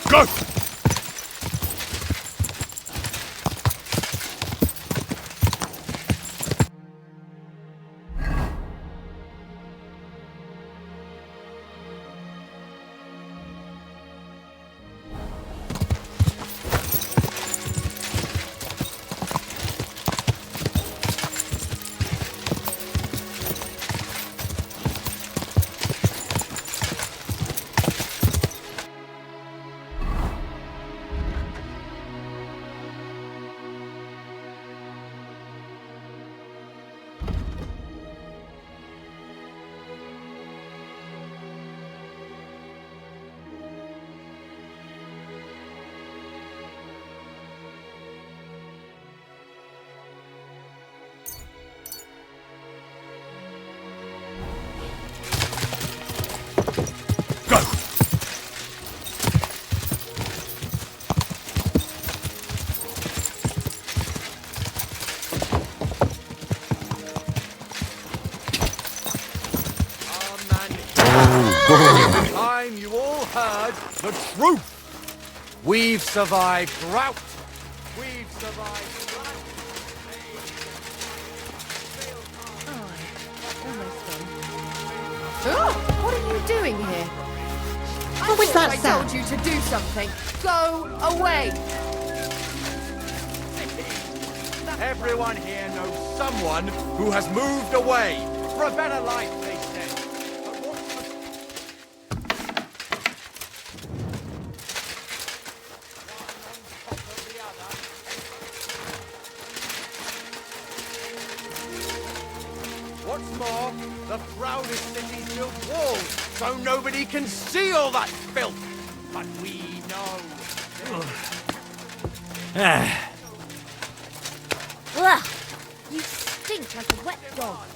Go!
the truth. We've survived drought. We've survived drought.
Oh, what are you doing here?
What was that
I
sound?
told you to do something. Go away.
Everyone here knows someone who has moved away for a better life, they say. But what's the... What's more, the proudest cities build walls so nobody can see all that filth. But we know.
Ugh! You stink like a wet dog.